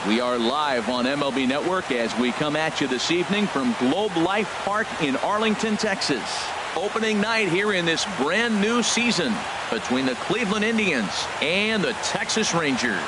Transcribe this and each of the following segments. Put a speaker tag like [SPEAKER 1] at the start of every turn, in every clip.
[SPEAKER 1] We are live on MLB Network as we come at you this evening from Globe Life Park in Arlington, Texas. Opening night here in this brand new season between the Cleveland Indians and the Texas Rangers.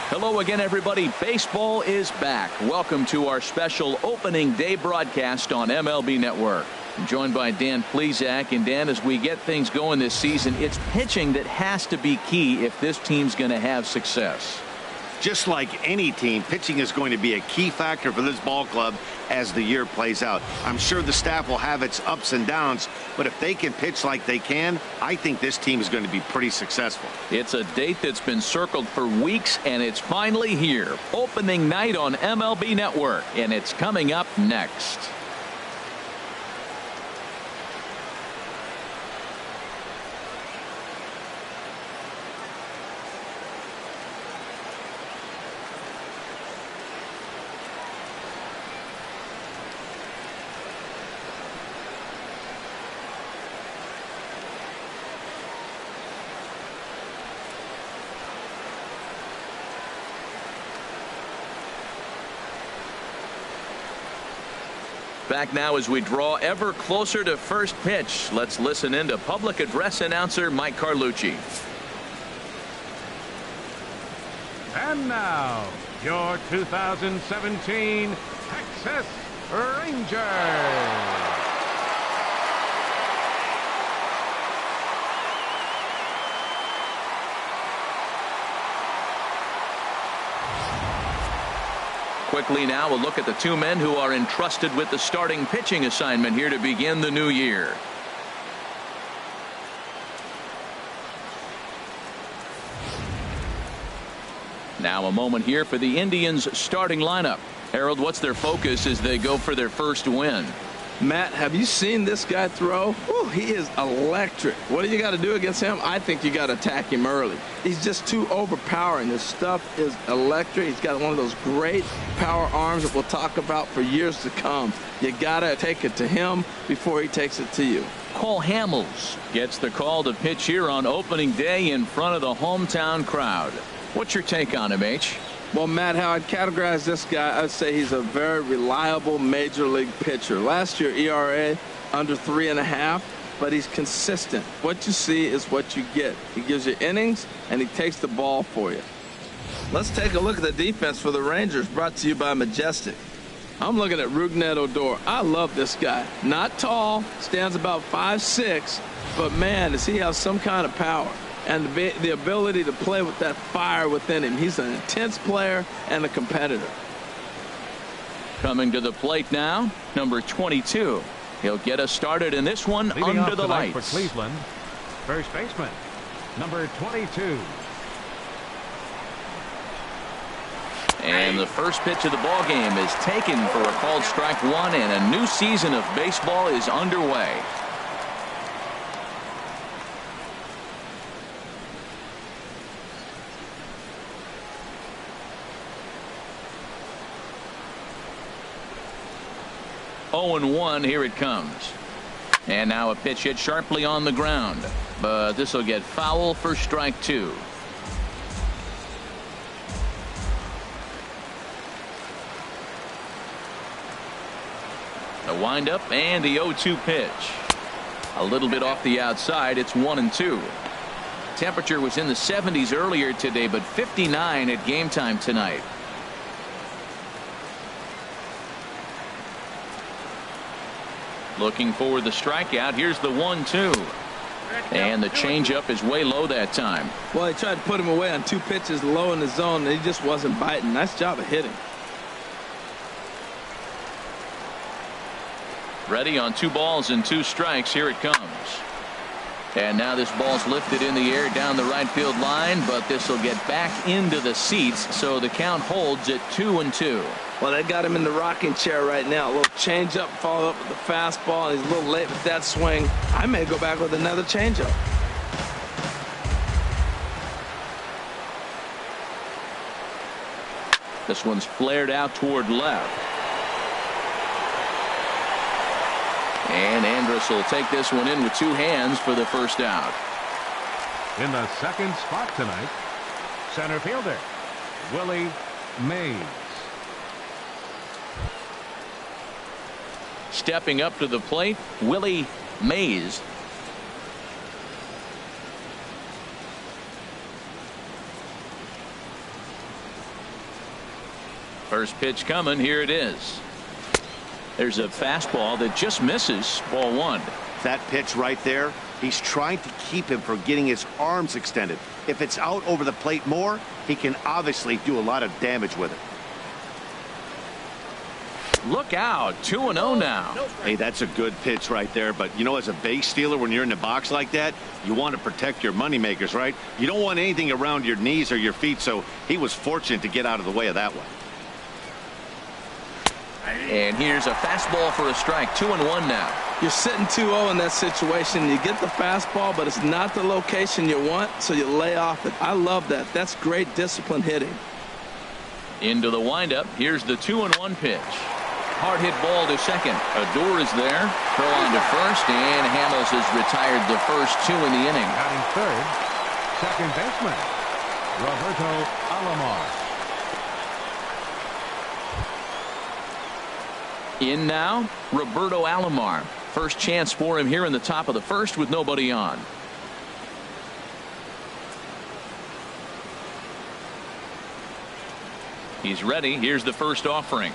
[SPEAKER 1] Hello again, everybody. Baseball is back. Welcome to our special opening day broadcast on MLB Network. I'm joined by Dan Plesac. And Dan, as we get things going this season, it's pitching that has to be key if this team's going to have success.
[SPEAKER 2] Just like any team, pitching is going to be a key factor for this ball club as the year plays out. I'm sure the staff will have its ups and downs, but if they can pitch like they can, I think this team is going to be pretty successful.
[SPEAKER 1] It's a date that's been circled for weeks, and it's finally here. Opening night on MLB Network, and it's coming up next. Back now as we draw ever closer to first pitch. Let's listen in to public address announcer Mike Carlucci.
[SPEAKER 3] And now, your 2017 Texas Rangers.
[SPEAKER 1] Quickly now, a look at the two men who are entrusted with the starting pitching assignment here to begin the new year. Now a moment here for the Indians starting lineup. Harold, what's their focus as they go for their first win?
[SPEAKER 4] Matt, have you seen this guy throw? Whew, he is electric. What do you got to do against him? I think you got to attack him early. He's just too overpowering. His stuff is electric. He's got one of those great power arms that we'll talk about for years to come. You got to take it to him before he takes it to you.
[SPEAKER 1] Cole Hamels gets the call to pitch here on opening day in front of the hometown crowd. What's your take on him, H?
[SPEAKER 4] Well, Matt, how I'd categorize this guy, I'd say he's a very reliable major league pitcher. Last year, ERA under 3.5, but he's consistent. What you see is what you get. He gives you innings, and he takes the ball for you. Let's take a look at the defense for the Rangers, brought to you by Majestic. I'm looking at Rougned Odor. I love this guy. Not tall, stands about 5'6", but, man, does he have some kind of power and the ability to play with that fire within him. He's an intense player and a competitor.
[SPEAKER 1] Coming to the plate now, number 22. He'll get us started in this one.
[SPEAKER 3] Leading
[SPEAKER 1] under the lights.
[SPEAKER 3] For Cleveland, first baseman, number 22.
[SPEAKER 1] And the first pitch of the ball game is taken for a called strike one, and a new season of baseball is underway. Oh and 1, here it comes. And now a pitch hit sharply on the ground, but this will get foul for strike two. The windup and the 0-2 pitch. A little bit off the outside. It's 1-2. Temperature was in the 70s earlier today, but 59 at game time tonight. Looking for the strikeout. Here's the 1-2. And the changeup is way low that time.
[SPEAKER 4] Well, he tried to put him away on two pitches low in the zone, and he just wasn't biting. Nice job of hitting.
[SPEAKER 1] Ready on 2 balls and 2 strikes. Here it comes. And now this ball's lifted in the air down the right field line, but this will get back into the seats, so the count holds at 2-2.
[SPEAKER 4] Well, they got him in the rocking chair right now. A little changeup, follow up with the fastball. He's a little late with that swing. I may go back with another changeup.
[SPEAKER 1] This one's flared out toward left. And Andrus will take this one in with 2 hands for the first out.
[SPEAKER 3] In the second spot tonight, center fielder, Willie Mays.
[SPEAKER 1] Stepping up to the plate, Willie Mays. First pitch coming. Here it is. There's a fastball that just misses. Ball one.
[SPEAKER 2] That pitch right there, he's trying to keep him from getting his arms extended. If it's out over the plate more, he can obviously do a lot of damage with it.
[SPEAKER 1] Look out. 2-0 now.
[SPEAKER 2] Hey, that's a good pitch right there. But, you know, as a base stealer, when you're in the box like that, you want to protect your moneymakers, right? You don't want anything around your knees or your feet, so he was fortunate to get out of the way of that one.
[SPEAKER 1] And here's a fastball for a strike. 2-1 now.
[SPEAKER 4] You're sitting 2-0 in that situation. You get the fastball, but it's not the location you want, so you lay off it. I love that. That's great discipline hitting.
[SPEAKER 1] Into the windup. Here's the 2-1 pitch. Hard hit ball to second. Odor is there. Throw on to first, and Hamels has retired the first two in the inning.
[SPEAKER 3] Batting third, second baseman, Roberto Alomar.
[SPEAKER 1] In now, Roberto Alomar. First chance for him here in the top of the first with nobody on. He's ready. Here's the first offering.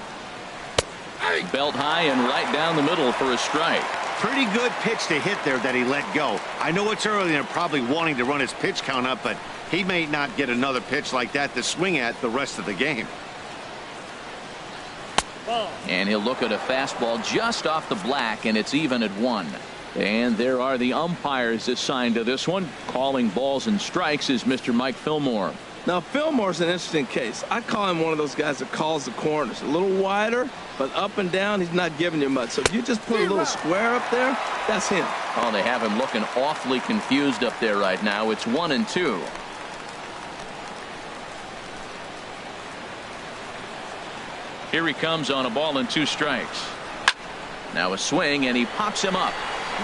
[SPEAKER 1] Belt high and right down the middle for a strike.
[SPEAKER 2] Pretty good pitch to hit there that he let go. I know it's early and probably wanting to run his pitch count up, but he may not get another pitch like that to swing at the rest of the game.
[SPEAKER 1] And he'll look at a fastball just off the black, and it's even at 1. And there are the umpires assigned to this one. Calling balls and strikes is Mr. Mike Fillmore.
[SPEAKER 4] Now, Fillmore's an interesting case. I call him one of those guys that calls the corners. A little wider, but up and down, he's not giving you much. So if you just put a little square up there, that's him.
[SPEAKER 1] Oh, they have him looking awfully confused up there right now. It's 1-2. Here he comes on a ball and 2 strikes. Now a swing, and he pops him up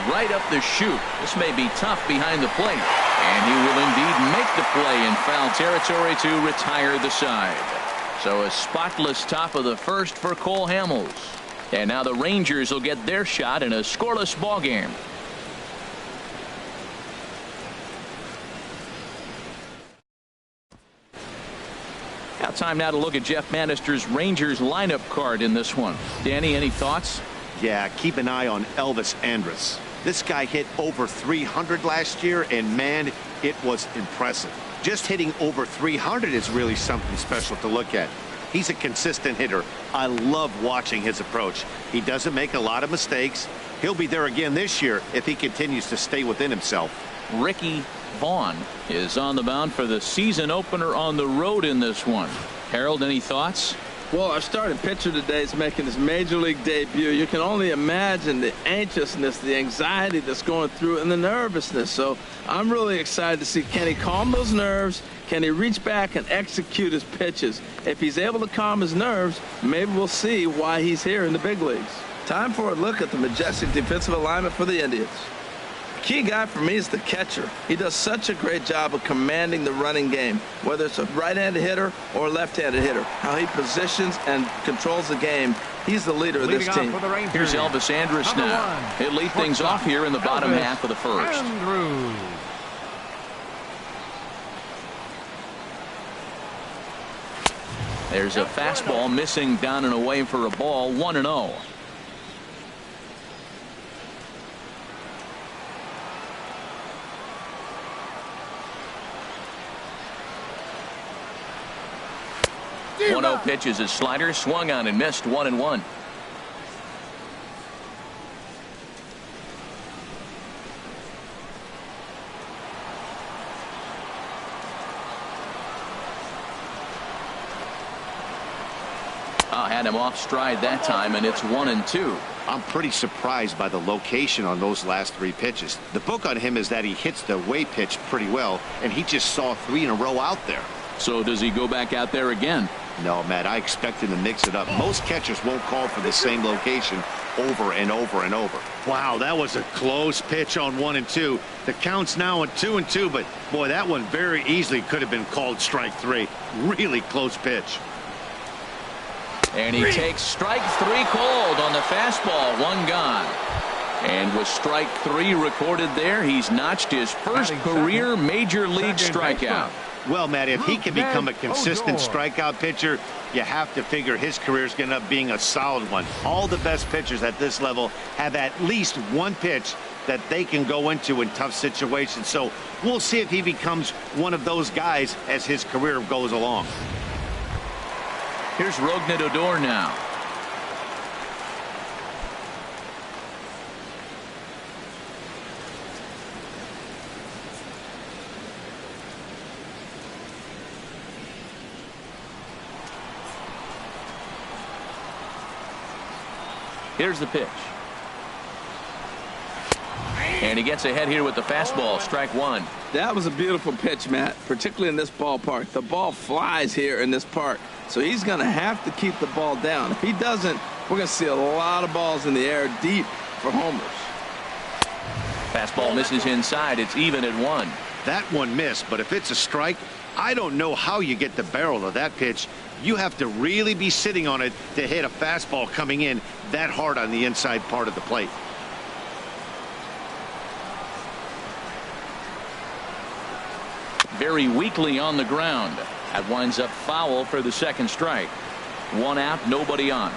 [SPEAKER 1] right up the chute. This may be tough behind the plate, and he will indeed make the play in foul territory to retire the side. So a spotless top of the first for Cole Hamels. And now the Rangers will get their shot in a scoreless ball game. Now time now to look at Jeff Manister's Rangers lineup card in this one. Danny, any thoughts?
[SPEAKER 2] Yeah, keep an eye on Elvis Andrus. This guy hit over 300 last year, and man, it was impressive. Just hitting over 300 is really something special to look at. He's a consistent hitter. I love watching his approach. He doesn't make a lot of mistakes. He'll be there again this year if he continues to stay within himself.
[SPEAKER 1] Ricky Vaughn is on the mound for the season opener on the road in this one. Harold, any thoughts?
[SPEAKER 4] Well, our starting pitcher today is making his major league debut. You can only imagine the anxiousness, the anxiety that's going through, and the nervousness. So I'm really excited to see, can he calm those nerves? Can he reach back and execute his pitches? If he's able to calm his nerves, maybe we'll see why he's here in the big leagues. Time for a look at the majestic defensive alignment for the Indians. Key guy for me is the catcher. He does such a great job of commanding the running game, whether it's a right-handed hitter or a left-handed hitter. How he positions and controls the game. He's the leader of this team.
[SPEAKER 1] Here's Elvis Andrus now. He'll lead things off here in the bottom half of the first.
[SPEAKER 3] Andrews.
[SPEAKER 1] There's a fastball missing down and away for a ball. 1-0. One 1-0 pitch is a slider, swung on and missed. 1-1. Had him off stride that time, and it's 1-2.
[SPEAKER 2] I'm pretty surprised by the location on those last 3 pitches. The book on him is that he hits the away pitch pretty well, and he just saw 3 in a row out there.
[SPEAKER 1] So does he go back out there again?
[SPEAKER 2] No, Matt, I expect him to mix it up. Most catchers won't call for the same location over and over and over. Wow, that was a close pitch on 1 and 2. The count's now on 2 and 2, but boy, that one very easily could have been called strike 3. Really close pitch.
[SPEAKER 1] And he takes strike 3 cold on the fastball. 1 gone. And with strike 3 recorded there, he's notched his first career major league strikeout.
[SPEAKER 2] Well, Matt, if he can become a consistent strikeout pitcher, you have to figure his career is going to end up being a solid one. All the best pitchers at this level have at least one pitch that they can go into in tough situations. So we'll see if he becomes one of those guys as his career goes along.
[SPEAKER 1] Here's Rougned Odor now. Here's the pitch. And he gets ahead here with the fastball. Strike 1.
[SPEAKER 4] That was a beautiful pitch, Matt, particularly in this ballpark. The ball flies here in this park, so he's going to have to keep the ball down. If he doesn't, we're going to see a lot of balls in the air deep for homers.
[SPEAKER 1] Fastball misses inside. It's even at 1.
[SPEAKER 2] That one missed, but if it's a strike, I don't know how you get the barrel of that pitch. You have to really be sitting on it to hit a fastball coming in that hard on the inside part of the plate.
[SPEAKER 1] Very weakly on the ground. That winds up foul for the second strike. 1 out, nobody on.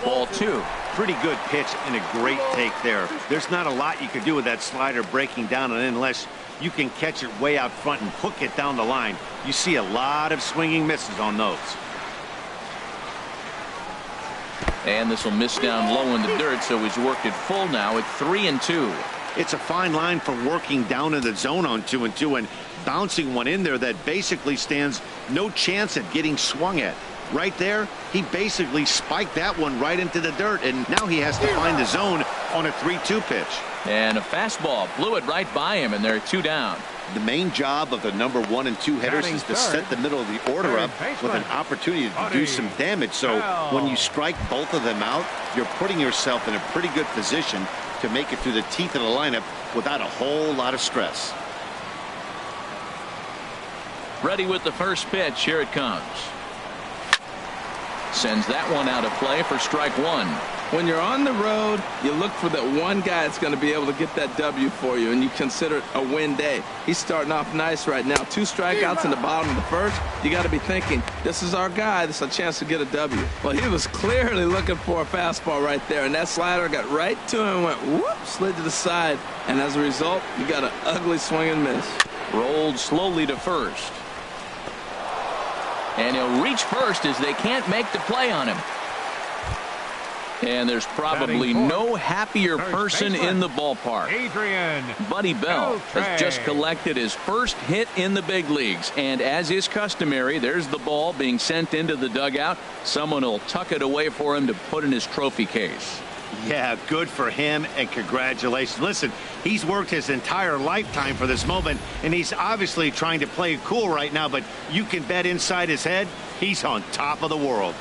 [SPEAKER 1] Ball 2.
[SPEAKER 2] Pretty good pitch and a great take there. There's not a lot you can do with that slider breaking down and in unless you can catch it way out front and hook it down the line. You see a lot of swinging misses on those.
[SPEAKER 1] And this will miss down low in the dirt, so he's worked it full now at 3 and 2.
[SPEAKER 2] It's a fine line for working down in the zone on 2 and 2 and bouncing one in there that basically stands no chance at getting swung at. Right there, he basically spiked that one right into the dirt, and now he has to find the zone on a 3-2 pitch.
[SPEAKER 1] And a fastball blew it right by him, and they're 2 down.
[SPEAKER 2] The main job of the number 1 and 2 hitters is to set the middle of the order up with an opportunity to do some damage. So when you strike both of them out, you're putting yourself in a pretty good position to make it through the teeth of the lineup without a whole lot of stress.
[SPEAKER 1] Ready with the first pitch. Here it comes. Sends that one out of play for strike 1.
[SPEAKER 4] When you're on the road, you look for that one guy that's going to be able to get that W for you, and you consider it a win day. He's starting off nice right now. 2 strikeouts in the bottom of the first. You got to be thinking, this is our guy. This is a chance to get a W. Well, he was clearly looking for a fastball right there, and that slider got right to him and went whoop, slid to the side. And as a result, you got an ugly swing and miss.
[SPEAKER 1] Rolled slowly to first. And he'll reach first as they can't make the play on him. And there's probably no happier person in the ballpark.
[SPEAKER 3] Adrian
[SPEAKER 1] Buddy Bell has just collected his first hit in the big leagues. And as is customary, there's the ball being sent into the dugout. Someone will tuck it away for him to put in his trophy case.
[SPEAKER 2] Yeah, good for him, and congratulations. Listen, he's worked his entire lifetime for this moment, and he's obviously trying to play it cool right now, but you can bet inside his head, he's on top of the world.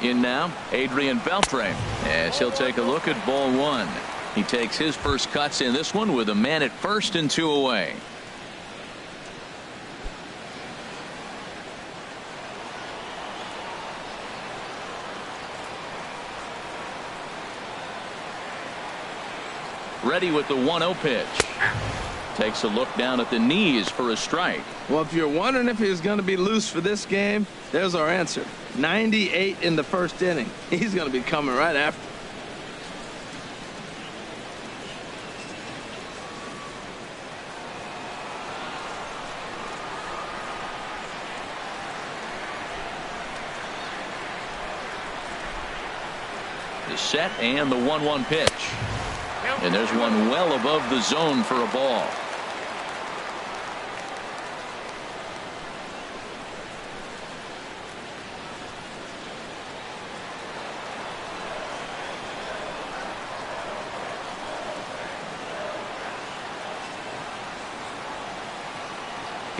[SPEAKER 1] In now, Adrian Beltre, as he'll take a look at ball 1. He takes his first cuts in this one with a man at first and 2 away. Ready with the 1-0 pitch. Takes a look down at the knees for a strike.
[SPEAKER 4] Well, if you're wondering if he's going to be loose for this game, there's our answer. 98 in the first inning. He's going to be coming right after.
[SPEAKER 1] The set and the 1-1 pitch. And there's one well above the zone for a ball.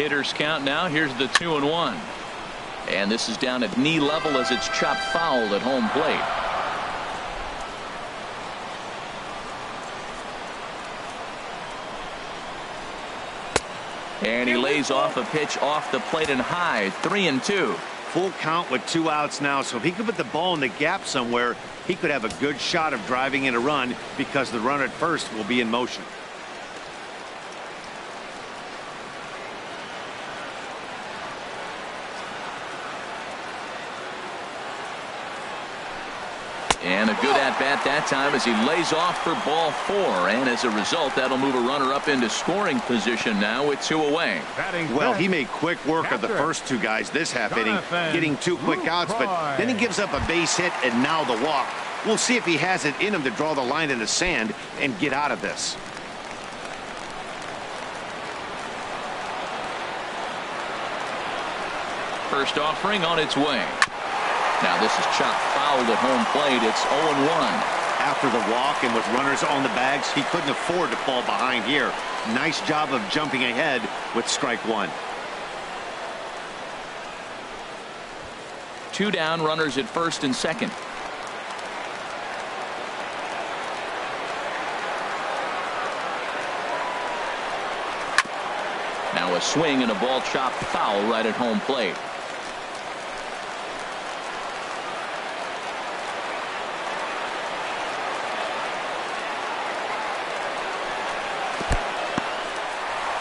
[SPEAKER 1] Hitters count now. Here's the 2-1. And this is down at knee level as it's chopped foul at home plate. And he lays off a pitch off the plate and high. 3-2.
[SPEAKER 2] Full count with 2 outs now, so if he could put the ball in the gap somewhere, he could have a good shot of driving in a run because the runner at first will be in motion.
[SPEAKER 1] And a good at-bat that time as he lays off for ball 4. And as a result, that'll move a runner up into scoring position now with 2 away.
[SPEAKER 2] Well, he made quick work of the first 2 guys this half inning, getting 2 quick outs, but then he gives up a base hit and now the walk. We'll see if he has it in him to draw the line in the sand and get out of this.
[SPEAKER 1] First offering on its way. Now this is chopped fouled at home plate. It's 0-1.
[SPEAKER 2] After the walk and with runners on the bags, he couldn't afford to fall behind here. Nice job of jumping ahead with strike 1.
[SPEAKER 1] 2 down, runners at first and second. Now a swing and a ball chopped foul right at home plate.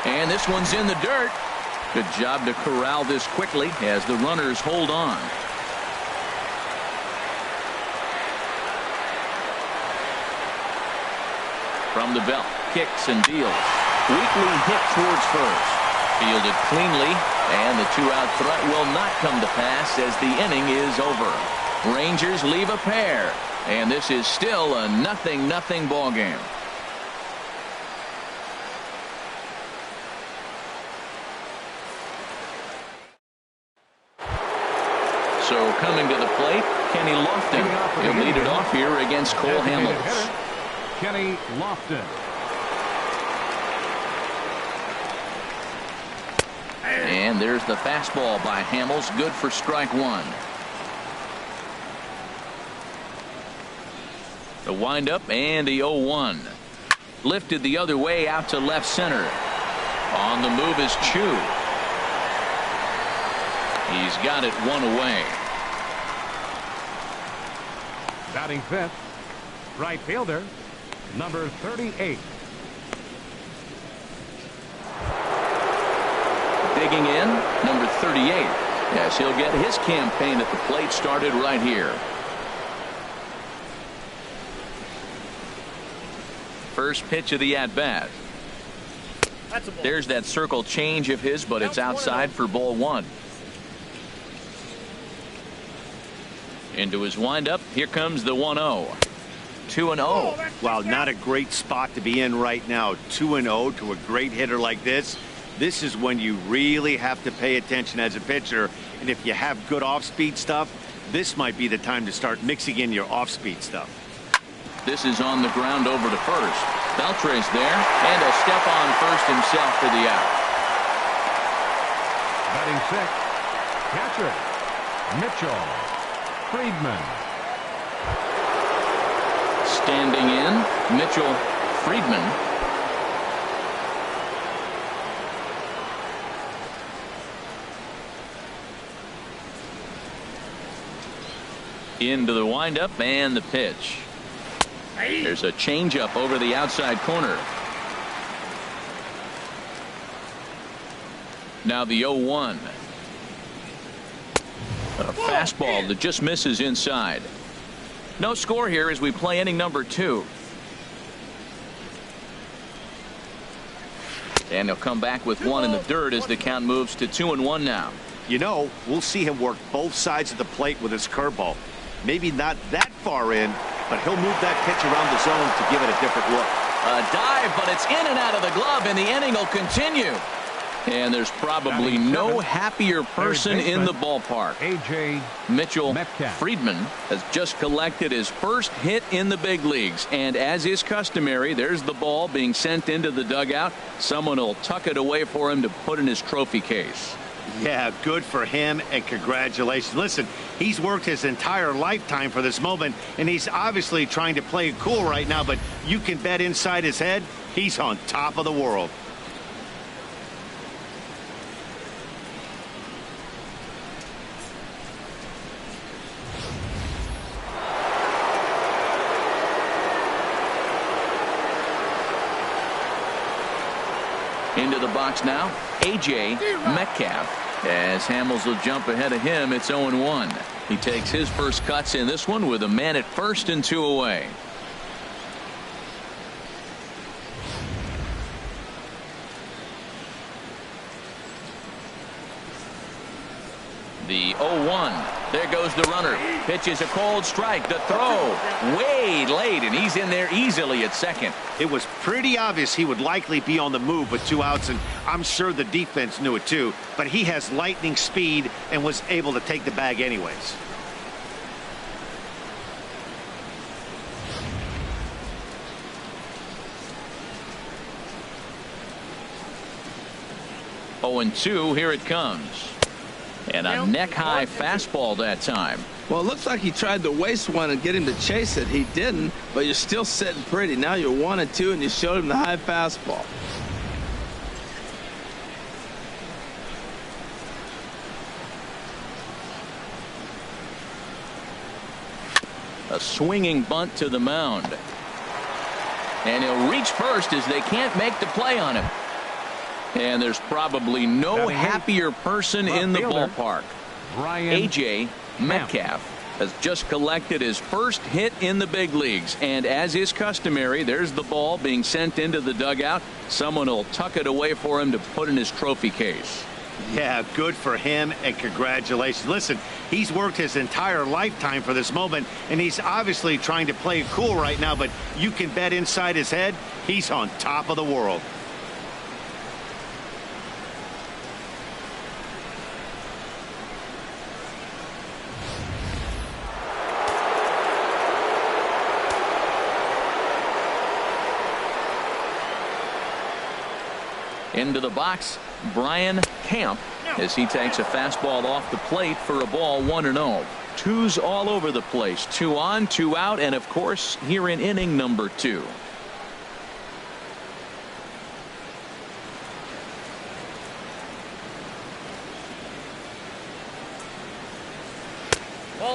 [SPEAKER 1] And this one's in the dirt. Good job to corral this quickly as the runners hold on. From the belt, kicks and deals. Weakly hit towards first. Fielded cleanly, and the 2-out threat will not come to pass as the inning is over. Rangers leave a pair, and this is still a 0-0 ball game. So coming to the plate, Kenny Lofton. He'll lead it off here against Cole Hamels.
[SPEAKER 3] Kenny Lofton.
[SPEAKER 1] And there's the fastball by Hamels, good for strike 1. The windup and the 0-1. Lifted the other way out to left center. On the move is Chu. He's got it 1 away.
[SPEAKER 3] Batting 5th, right fielder, number 38.
[SPEAKER 1] Digging in, number 38. Yes, he'll get his campaign at the plate started right here. First pitch of the at-bat. There's that circle change of his, but it's outside for ball 1. Into his windup. Here comes the 1-0. 2-0.
[SPEAKER 2] Wow, not a great spot to be in right now. 2-0 to a great hitter like this. This is when you really have to pay attention as a pitcher. And if you have good off-speed stuff, this might be the time to start mixing in your off-speed stuff.
[SPEAKER 1] This is on the ground over to first. Beltre's there, and a step on first himself for the out.
[SPEAKER 3] Batting 6th, catcher, Mitchell Friedman.
[SPEAKER 1] Standing in, Mitchell Friedman. Into the windup and the pitch. There's a changeup over the outside corner. Now the 0-1. A fastball that just misses inside. No score here as we play inning number 2. And he'll come back with 1 in the dirt as the count moves to 2-1 now.
[SPEAKER 2] You know, we'll see him work both sides of the plate with his curveball. Maybe not that far in, but he'll move that pitch around the zone to give it a different look.
[SPEAKER 1] A dive, but it's in and out of the glove, and the inning will continue. And there's probably no happier person in the ballpark.
[SPEAKER 3] A.J.
[SPEAKER 1] Mitchell
[SPEAKER 3] Metcalf.
[SPEAKER 1] Friedman has just collected his first hit in the big leagues. And as is customary, there's the ball being sent into the dugout. Someone will tuck it away for him to put in his trophy case.
[SPEAKER 2] Yeah, good for him, and congratulations. Listen, he's worked his entire lifetime for this moment, and he's obviously trying to play it cool right now, but you can bet inside his head, he's on top of the world.
[SPEAKER 1] Into the box now, A.J. Metcalf. As Hamels will jump ahead of him, it's 0-1. He takes his first cuts in this one with a man at first and 2 away. The 0-1. There goes the runner. Pitches a cold strike. The throw way late, and he's in there easily at second.
[SPEAKER 2] It was pretty obvious he would likely be on the move with 2 outs, and I'm sure the defense knew it too, but he has lightning speed and was able to take the bag anyways.
[SPEAKER 1] Oh, and 2, here it comes. And a neck-high fastball that time.
[SPEAKER 4] Well, it looks like he tried to waste one and get him to chase it. He didn't, but you're still sitting pretty. Now you're 1-2, and you showed him the high fastball.
[SPEAKER 1] A swinging bunt to the mound. And he'll reach first as they can't make the play on him. And there's probably no happier person in the ballpark. A.J. Metcalf has just collected his first hit in the big leagues. And as is customary, there's the ball being sent into the dugout. Someone will tuck it away for him to put in his trophy case.
[SPEAKER 2] Yeah, good for him, and congratulations. Listen, he's worked his entire lifetime for this moment, and he's obviously trying to play it cool right now, but you can bet inside his head, he's on top of the world.
[SPEAKER 1] Into the box, Brian Camp, as he takes a fastball off the plate for a ball, 1-0. 2's all over the place. 2 on, 2 out, and of course here in inning number 2.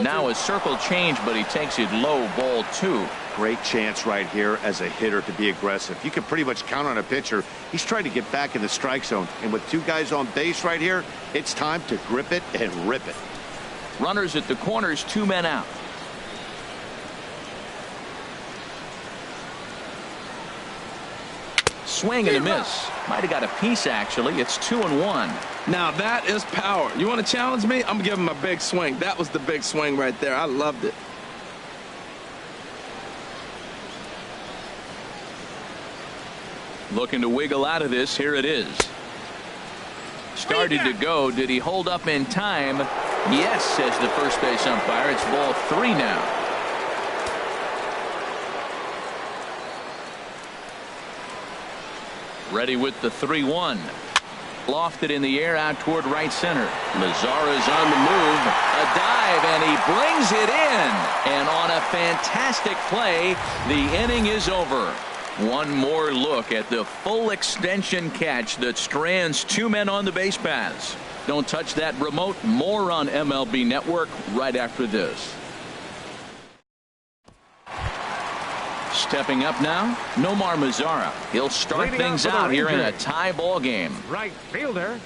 [SPEAKER 1] Now a circle change, but he takes it low, ball 2.
[SPEAKER 2] Great chance right here as a hitter to be aggressive. You can pretty much count on a pitcher. He's trying to get back in the strike zone, and with 2 guys on base right here, it's time to grip it and rip it.
[SPEAKER 1] Runners at the corners, 2 men out. Swing and a miss. Might have got a piece, actually. It's 2-1.
[SPEAKER 4] Now that is power. You want to challenge me? I'm going to give him a big swing. That was the big swing right there. I loved it.
[SPEAKER 1] Looking to wiggle out of this. Here it is. Started to go. Did he hold up in time? Yes, says the first base umpire. It's ball 3 now. Ready with the 3-1. Lofted in the air out toward right center. Mazara's on the move. A dive, and he brings it in. And on a fantastic play, the inning is over. One more look at the full extension catch that strands 2 men on the base paths. Don't touch that remote. More on MLB Network right after this. Stepping up now, Nomar Mazara. He'll start things out here in a tie ball game.
[SPEAKER 3] Right fielder,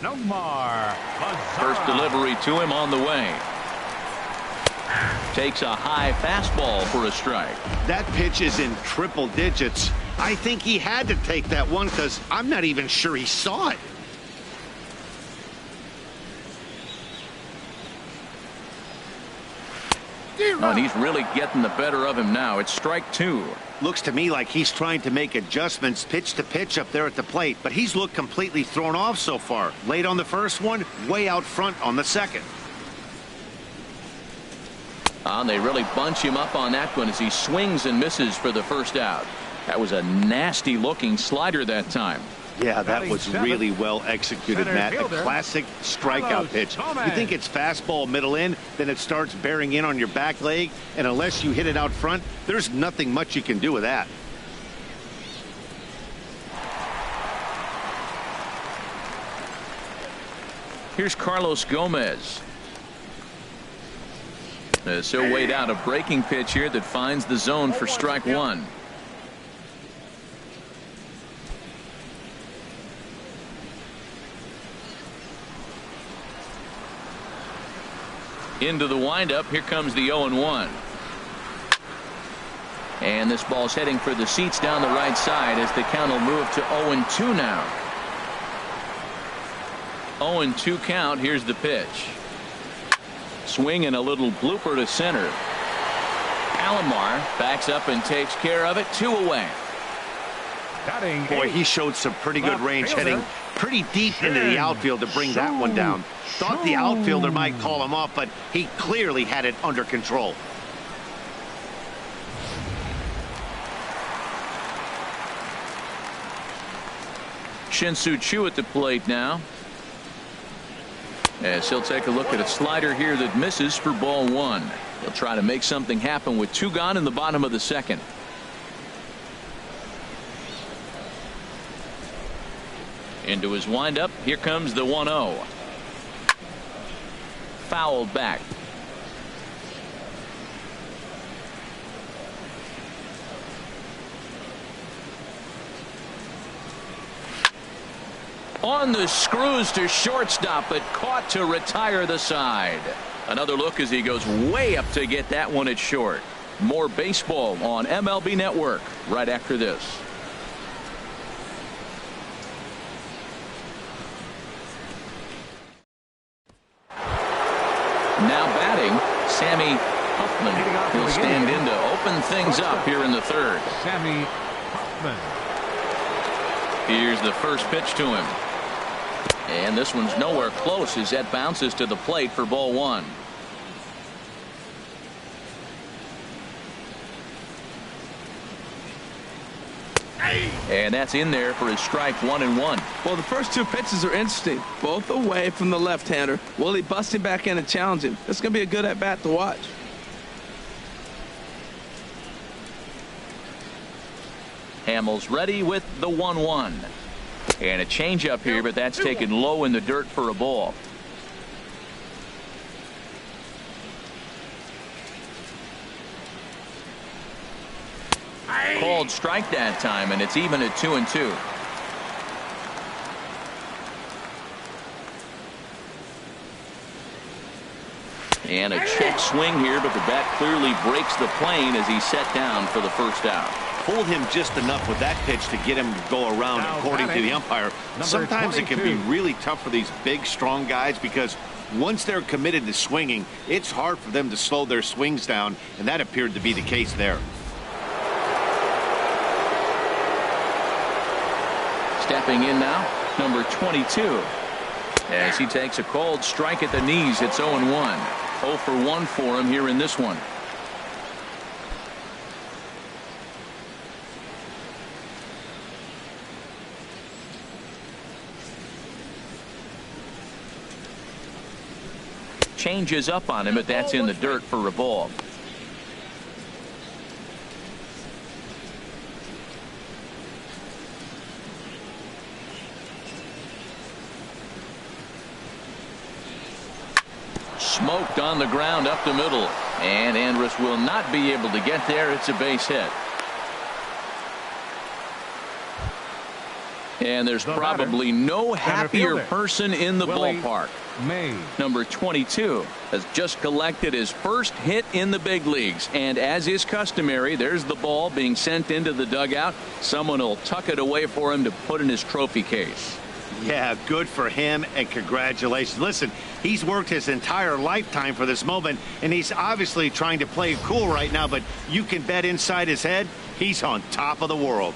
[SPEAKER 3] Nomar Mazara.
[SPEAKER 1] First delivery to him on the way. Takes a high fastball for a strike.
[SPEAKER 2] That pitch is in triple digits. I think he had to take that one because I'm not even sure he saw it.
[SPEAKER 1] Oh, and he's really getting the better of him now. It's strike 2.
[SPEAKER 2] Looks to me like he's trying to make adjustments pitch to pitch up there at the plate, but he's looked completely thrown off so far. Late on the first one, way out front on the second.
[SPEAKER 1] And they really bunch him up on that one as he swings and misses for the first out. That was a nasty looking slider that time.
[SPEAKER 2] Yeah, that was really well executed, Matt. A classic strikeout pitch. You think it's fastball middle in, then it starts bearing in on your back leg, and unless you hit it out front, there's nothing much you can do with that.
[SPEAKER 1] Here's Carlos Gomez. So weighed out a breaking pitch here that finds the zone for strike 1. Into the windup. Here comes the 0-1. And this ball's heading for the seats down the right side as the count will move to 0-2 now. 0-2 count. Here's the pitch. Swing and a little blooper to center. Alomar backs up and takes care of it. 2 away.
[SPEAKER 2] Boy, he showed some pretty good range, heading pretty deep into the outfield to bring that one down. Thought the outfielder might call him off, but he clearly had it under control.
[SPEAKER 1] Shin-Soo Choo at the plate now. As he'll take a look at a slider here that misses for ball 1. He'll try to make something happen with 2 gone in the bottom of the second. Into his windup. Here comes the 1-0. Fouled back. On the screws to shortstop, but caught to retire the side. Another look as he goes way up to get that one at short. More baseball on MLB Network right after this. Now batting, Sammy Huffman will stand in to open things up here in the third.
[SPEAKER 3] Sammy Huffman.
[SPEAKER 1] Here's the first pitch to him. And this one's nowhere close as that bounces to the plate for ball 1. And that's in there for his strike 1-1.
[SPEAKER 4] Well, the first 2 pitches are interesting. Both away from the left-hander. Willie busting back in and challenging. It's going to be a good at-bat to watch.
[SPEAKER 1] Hamels ready with the 1-1. And a changeup here, but that's taken low in the dirt for a ball. Called strike that time, and it's even at 2-2. And a check swing here, but the bat clearly breaks the plane as he's set down for the first out.
[SPEAKER 2] Pulled him just enough with that pitch to get him to go around, according to the umpire. Sometimes it can be really tough for these big, strong guys because once they're committed to swinging, it's hard for them to slow their swings down, and that appeared to be the case there.
[SPEAKER 1] Stepping in now, number 22. As he takes a called strike at the knees, it's 0-1. 0 for 1 for him here in this one. Changes up on him, but that's in the dirt for a ball. Smoked on the ground up the middle, and Andrus will not be able to get there. It's a base hit. And there's probably no happier person in the ballpark. Number 22 has just collected his first hit in the big leagues, and as is customary, there's the ball being sent into the dugout. Someone will tuck it away for him to put in his trophy case.
[SPEAKER 2] Yeah, good for him, and congratulations. Listen, he's worked his entire lifetime for this moment, and he's obviously trying to play it cool right now, but you can bet inside his head, he's on top of the world.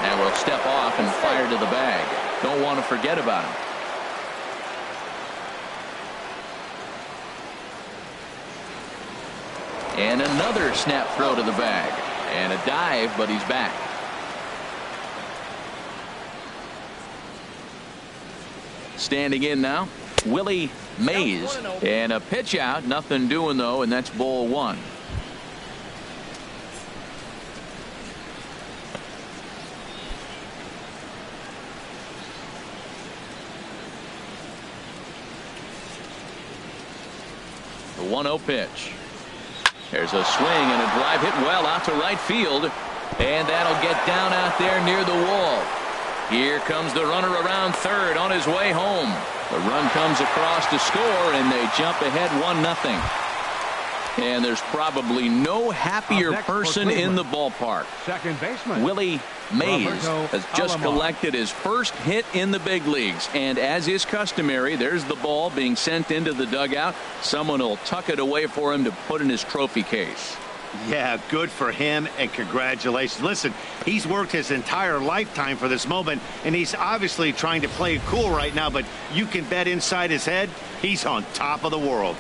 [SPEAKER 1] And will step off and fire to the bag. Don't want to forget about him. And another snap throw to the bag. And a dive, but he's back. Standing in now, Willie Mays. And a pitch out. Nothing doing, though, and that's ball one. The 1-0 pitch. There's a swing and a drive hit well out to right field. And that'll get down out there near the wall. Here comes the runner around third on his way home. The run comes across to score, and they jump ahead 1-0. And there's probably no happier person in the ballpark.
[SPEAKER 3] Second baseman
[SPEAKER 1] Willie Mays
[SPEAKER 3] Roberto
[SPEAKER 1] has just
[SPEAKER 3] Alomar.
[SPEAKER 1] collected his first hit in the big leagues. And as is customary, there's the ball being sent into the dugout. Someone will tuck it away for him to put in his trophy case.
[SPEAKER 2] Yeah, good for him, and congratulations. Listen, he's worked his entire lifetime for this moment, and he's obviously trying to play it cool right now, but you can bet inside his head, he's on top of the world.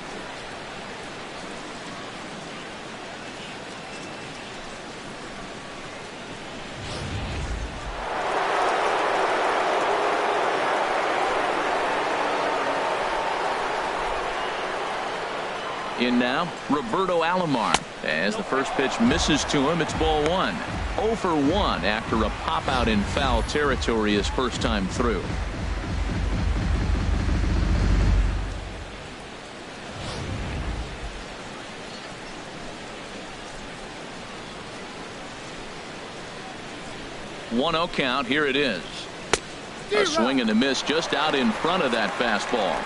[SPEAKER 1] In now, Roberto Alomar. As the first pitch misses to him, it's ball one. 0 for 1 after a pop out in foul territory his first time through. One 0 count. Here it is. A swing and a miss just out in front of that fastball.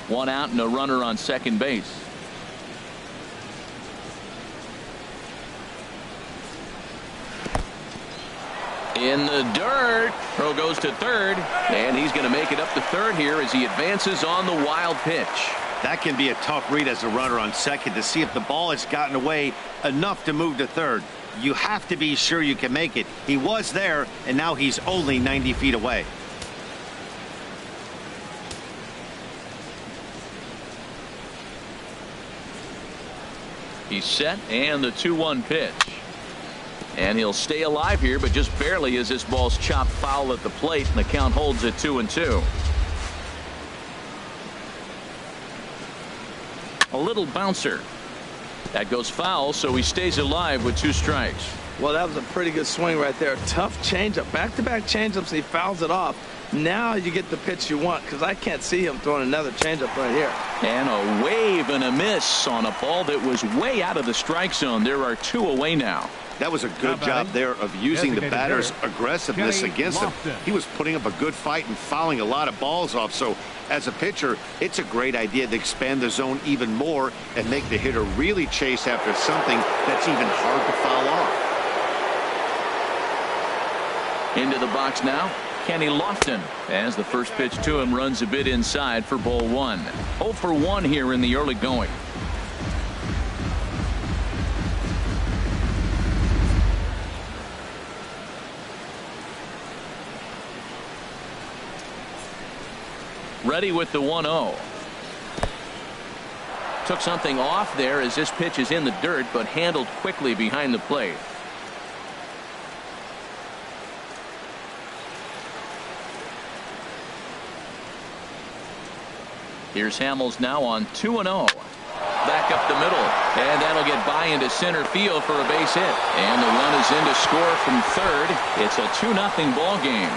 [SPEAKER 1] One out and a runner on second base. In the dirt. Throw goes to third. And he's going to make it up to third here as he advances on the wild pitch.
[SPEAKER 2] That can be a tough read as a runner on second to see if the ball has gotten away enough to move to third. You have to be sure you can make it. He was there, and now he's only 90 feet away.
[SPEAKER 1] He's set, and the 2-1 pitch. And he'll stay alive here, but just barely as this ball's chopped foul at the plate, and the count holds at 2-2. A little bouncer. That goes foul, so he stays alive with 2 strikes.
[SPEAKER 4] Well, that was a pretty good swing right there. Tough changeup. Back-to-back changeups, he fouls it off. Now you get the pitch you want, because I can't see him throwing another changeup right here.
[SPEAKER 1] And a wave and a miss on a ball that was way out of the strike zone. There are 2 away now.
[SPEAKER 2] That was a good job there of using the batter's aggressiveness against him. He was putting up a good fight and fouling a lot of balls off. So as a pitcher, it's a great idea to expand the zone even more and make the hitter really chase after something that's even hard to foul off.
[SPEAKER 1] Into the box now, Kenny Lofton, as the first pitch to him runs a bit inside for ball 1. 0 for 1 here in the early going. Ready with the 1-0. Took something off there as this pitch is in the dirt, but handled quickly behind the plate. Here's Hamels now on 2-0. Back up the middle, and that'll get by into center field for a base hit. And the run is in to score from third. It's a 2-0 ball game.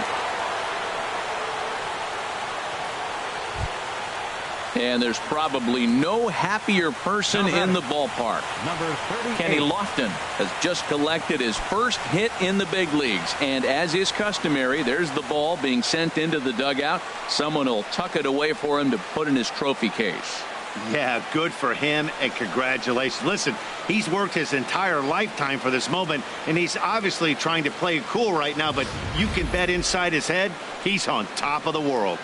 [SPEAKER 1] And there's probably no happier person in the ballpark.
[SPEAKER 3] Number 38.
[SPEAKER 1] Kenny Lofton has just collected his first hit in the big leagues. And as is customary, there's the ball being sent into the dugout. Someone will tuck it away for him to put in his trophy case.
[SPEAKER 2] Yeah, good for him, and congratulations. Listen, he's worked his entire lifetime for this moment, and he's obviously trying to play it cool right now, but you can bet inside his head, he's on top of the world.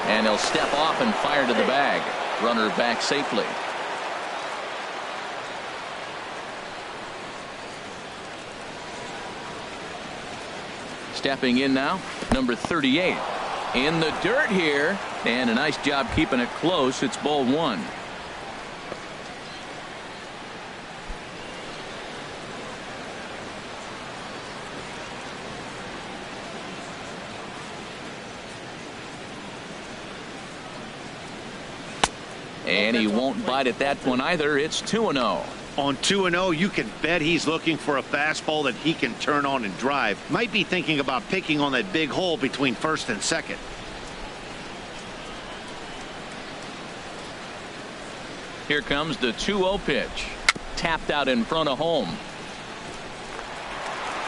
[SPEAKER 1] And he'll step off and fire to the bag. Runner back safely. Stepping in now, number 38. In the dirt here, and a nice job keeping it close. It's ball one. And he won't bite at that one either. It's 2-0.
[SPEAKER 2] On 2-0, you can bet he's looking for a fastball that he can turn on and drive. Might be thinking about picking on that big hole between first and second.
[SPEAKER 1] Here comes the 2-0 pitch. Tapped out in front of home.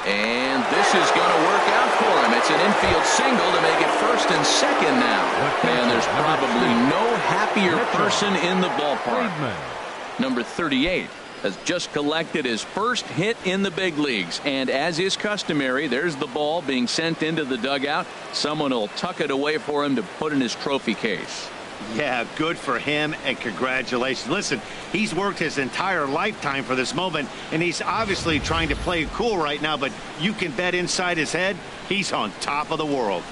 [SPEAKER 1] And this is going to work out for him. It's an infield single to make it first and second now. And there's probably no happier person in the ballpark. Number 38 has just collected his first hit in the big leagues. And as is customary, there's the ball being sent into the dugout. Someone will tuck it away for him to put in his trophy case.
[SPEAKER 2] Yeah, good for him, and congratulations. Listen, he's worked his entire lifetime for this moment, and he's obviously trying to play it cool right now, but you can bet inside his head, he's on top of the world.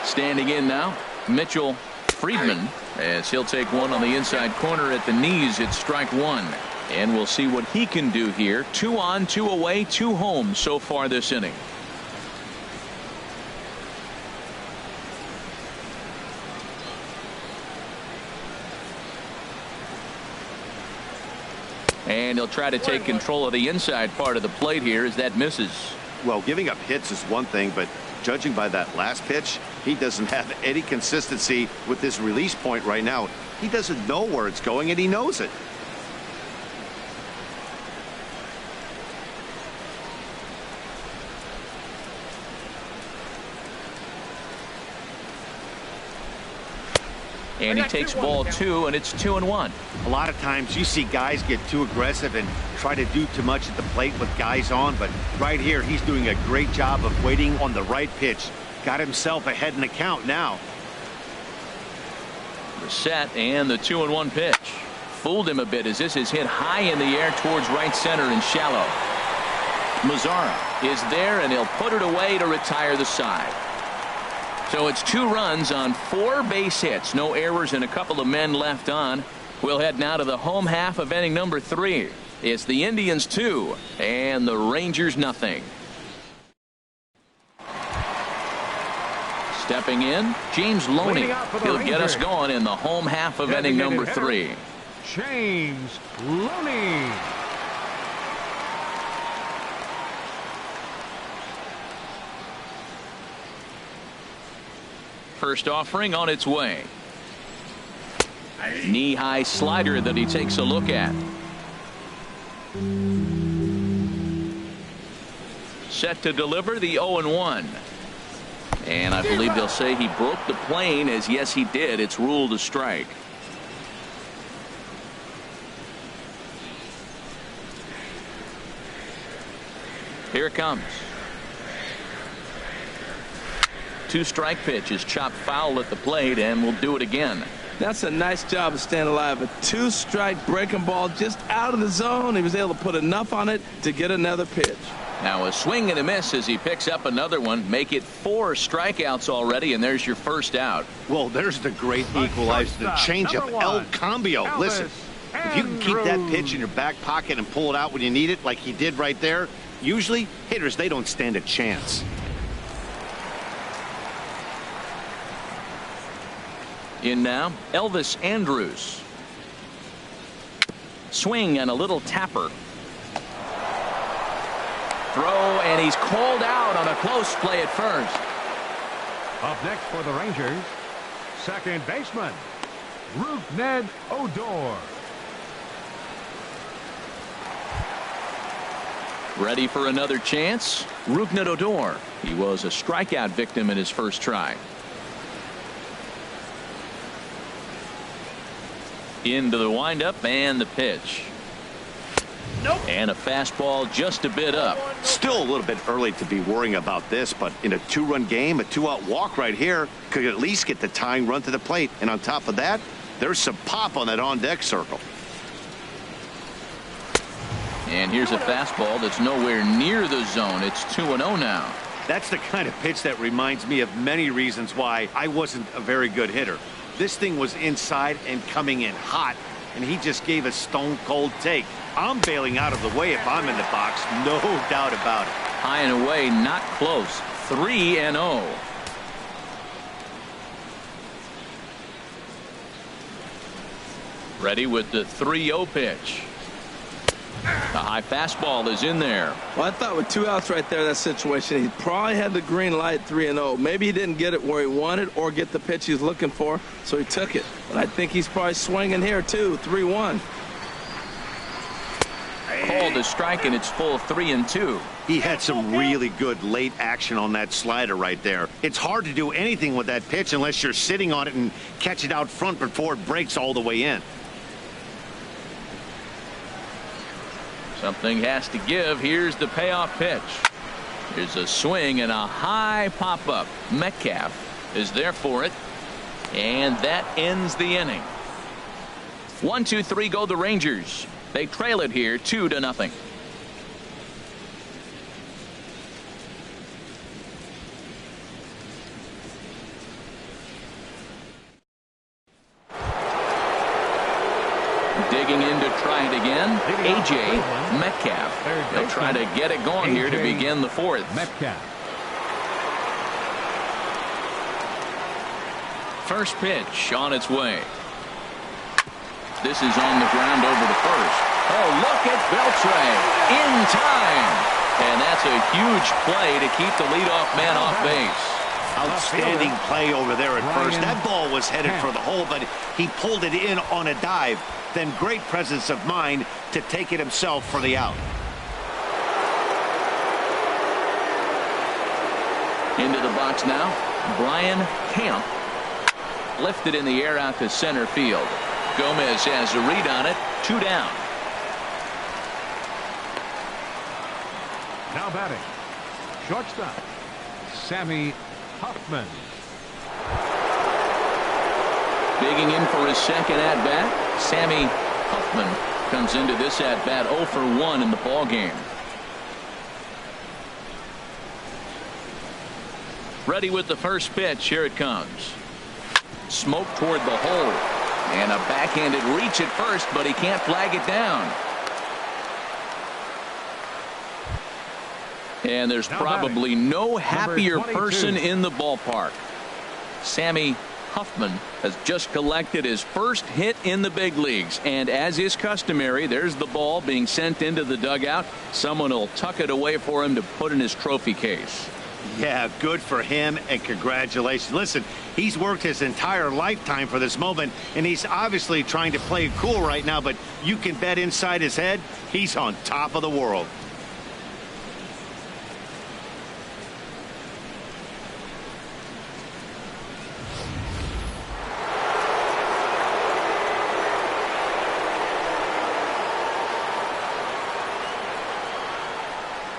[SPEAKER 1] Standing in now, Mitchell Friedman, as he'll take one on the inside corner at the knees. It's strike one. And we'll see what he can do here. 2 on, 2 away, 2 home so far this inning. And he'll try to take control of the inside part of the plate here as that misses.
[SPEAKER 2] Well, giving up hits is one thing, but judging by that last pitch, he doesn't have any consistency with this release point right now. He doesn't know where it's going, and he knows it.
[SPEAKER 1] And he takes ball 2, and it's 2-1.
[SPEAKER 2] A lot of times you see guys get too aggressive and try to do too much at the plate with guys on, but right here he's doing a great job of waiting on the right pitch. Got himself ahead in the count now.
[SPEAKER 1] The set and the 2-1 pitch. Fooled him a bit as this is hit high in the air towards right center and shallow. Mazara is there, and he'll put it away to retire the side. So it's 2 runs on 4 base hits. No errors and a couple of men left on. We'll head now to the home half of inning number 3. It's the Indians 2 and the Rangers nothing. Stepping in, James Loney. He'll get us going in the home half of inning number 3.
[SPEAKER 3] James Loney.
[SPEAKER 1] First offering on its way. Knee-high slider that he takes a look at. Set to deliver the 0-1. And I believe they'll say he broke the plane, as yes he did. It's ruled a strike. Here it comes. 2-strike pitch is chopped foul at the plate, and we'll do it again.
[SPEAKER 4] That's a nice job of staying alive. A 2-strike breaking ball just out of the zone. He was able to put enough on it to get another pitch.
[SPEAKER 1] Now a swing and a miss as he picks up another one. Make it 4 strikeouts already, and there's your first out.
[SPEAKER 2] Well, there's the great equalizer, the changeup, El Cambio. Listen, If you can keep that pitch in your back pocket and pull it out when you need it, like he did right there, usually hitters, they don't stand a chance.
[SPEAKER 1] In now, Elvis Andrus. Swing and a little tapper. Throw, and he's called out on a close play at first.
[SPEAKER 3] Up next for the Rangers, second baseman, Rougned Odor.
[SPEAKER 1] Ready for another chance? Rougned Odor. He was a strikeout victim in his first try. Into the windup and the pitch. Nope. And a fastball just a bit up.
[SPEAKER 2] Still a little bit early to be worrying about this, but in a 2-run game, a 2-out walk right here could at least get the tying run to the plate. And on top of that, there's some pop on that on-deck circle.
[SPEAKER 1] And here's a fastball that's nowhere near the zone. It's 2-0 now.
[SPEAKER 2] That's the kind of pitch that reminds me of many reasons why I wasn't a very good hitter. This thing was inside and coming in hot, and he just gave a stone-cold take. I'm bailing out of the way if I'm in the box, no doubt about it.
[SPEAKER 1] High and away, not close. 3-0. Ready with the 3-0 pitch. The high fastball is in there.
[SPEAKER 4] Well, I thought with 2 outs right there, that situation, he probably had the green light 3-0. Maybe he didn't get it where he wanted or get the pitch he's looking for, so he took it. But I think he's probably swinging here, too. 3-1.
[SPEAKER 1] Called a strike, and it's full 3-2.
[SPEAKER 2] He had some really good late action on that slider right there. It's hard to do anything with that pitch unless you're sitting on it and catch it out front before it breaks all the way in.
[SPEAKER 1] Something has to give. Here's the payoff pitch. Here's a swing and a high pop-up. Metcalf is there for it. And that ends the inning. 1-2-3 go the Rangers. They trail it here 2-0. Digging in to try it again, A.J. Metcalf. They'll try to get it going here to begin the fourth.
[SPEAKER 3] Metcalf.
[SPEAKER 1] First pitch on its way. This is on the ground over to first. Oh, look at Beltre in time. And that's a huge play to keep the leadoff man off base.
[SPEAKER 2] Outstanding play over there at first. That ball was headed for the hole, but he pulled it in on a dive. Then great presence of mind to take it himself for the out.
[SPEAKER 1] Into the box now, Brian Camp. Lifted in the air out to center field. Gomez has a read on it. 2 down.
[SPEAKER 3] Now batting, shortstop, Sammy Hoffman.
[SPEAKER 1] Digging in for his second at-bat, Sammy Hoffman comes into this at-bat 0 for 1 in the ball game. Ready with the first pitch. Here it comes. Smoke toward the hole. And a backhanded reach at first, but he can't flag it down. And there's probably no happier person in the ballpark. Sammy Hoffman has just collected his first hit in the big leagues. And as is customary, there's the ball being sent into the dugout. Someone will tuck it away for him to put in his trophy case.
[SPEAKER 2] Yeah, good for him, and congratulations. Listen, he's worked his entire lifetime for this moment, and he's obviously trying to play it cool right now, but you can bet inside his head, he's on top of the world.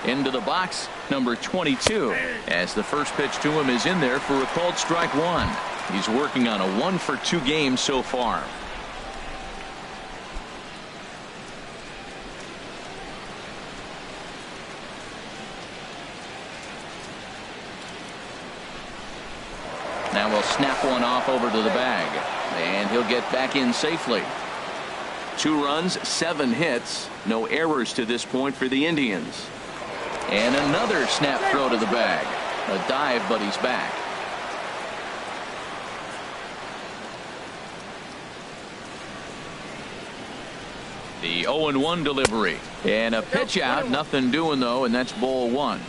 [SPEAKER 1] Into the box, number 22, as the first pitch to him is in there for a called strike 1. He's working on a 1 for 2 game so far. Now we'll snap one off over to the bag, and he'll get back in safely. 2 runs, 7 hits, no errors to this point for the Indians. And another snap throw to the bag. A dive, but he's back. The 0-1 delivery. And a pitch out. Nothing doing, though, and that's ball 1.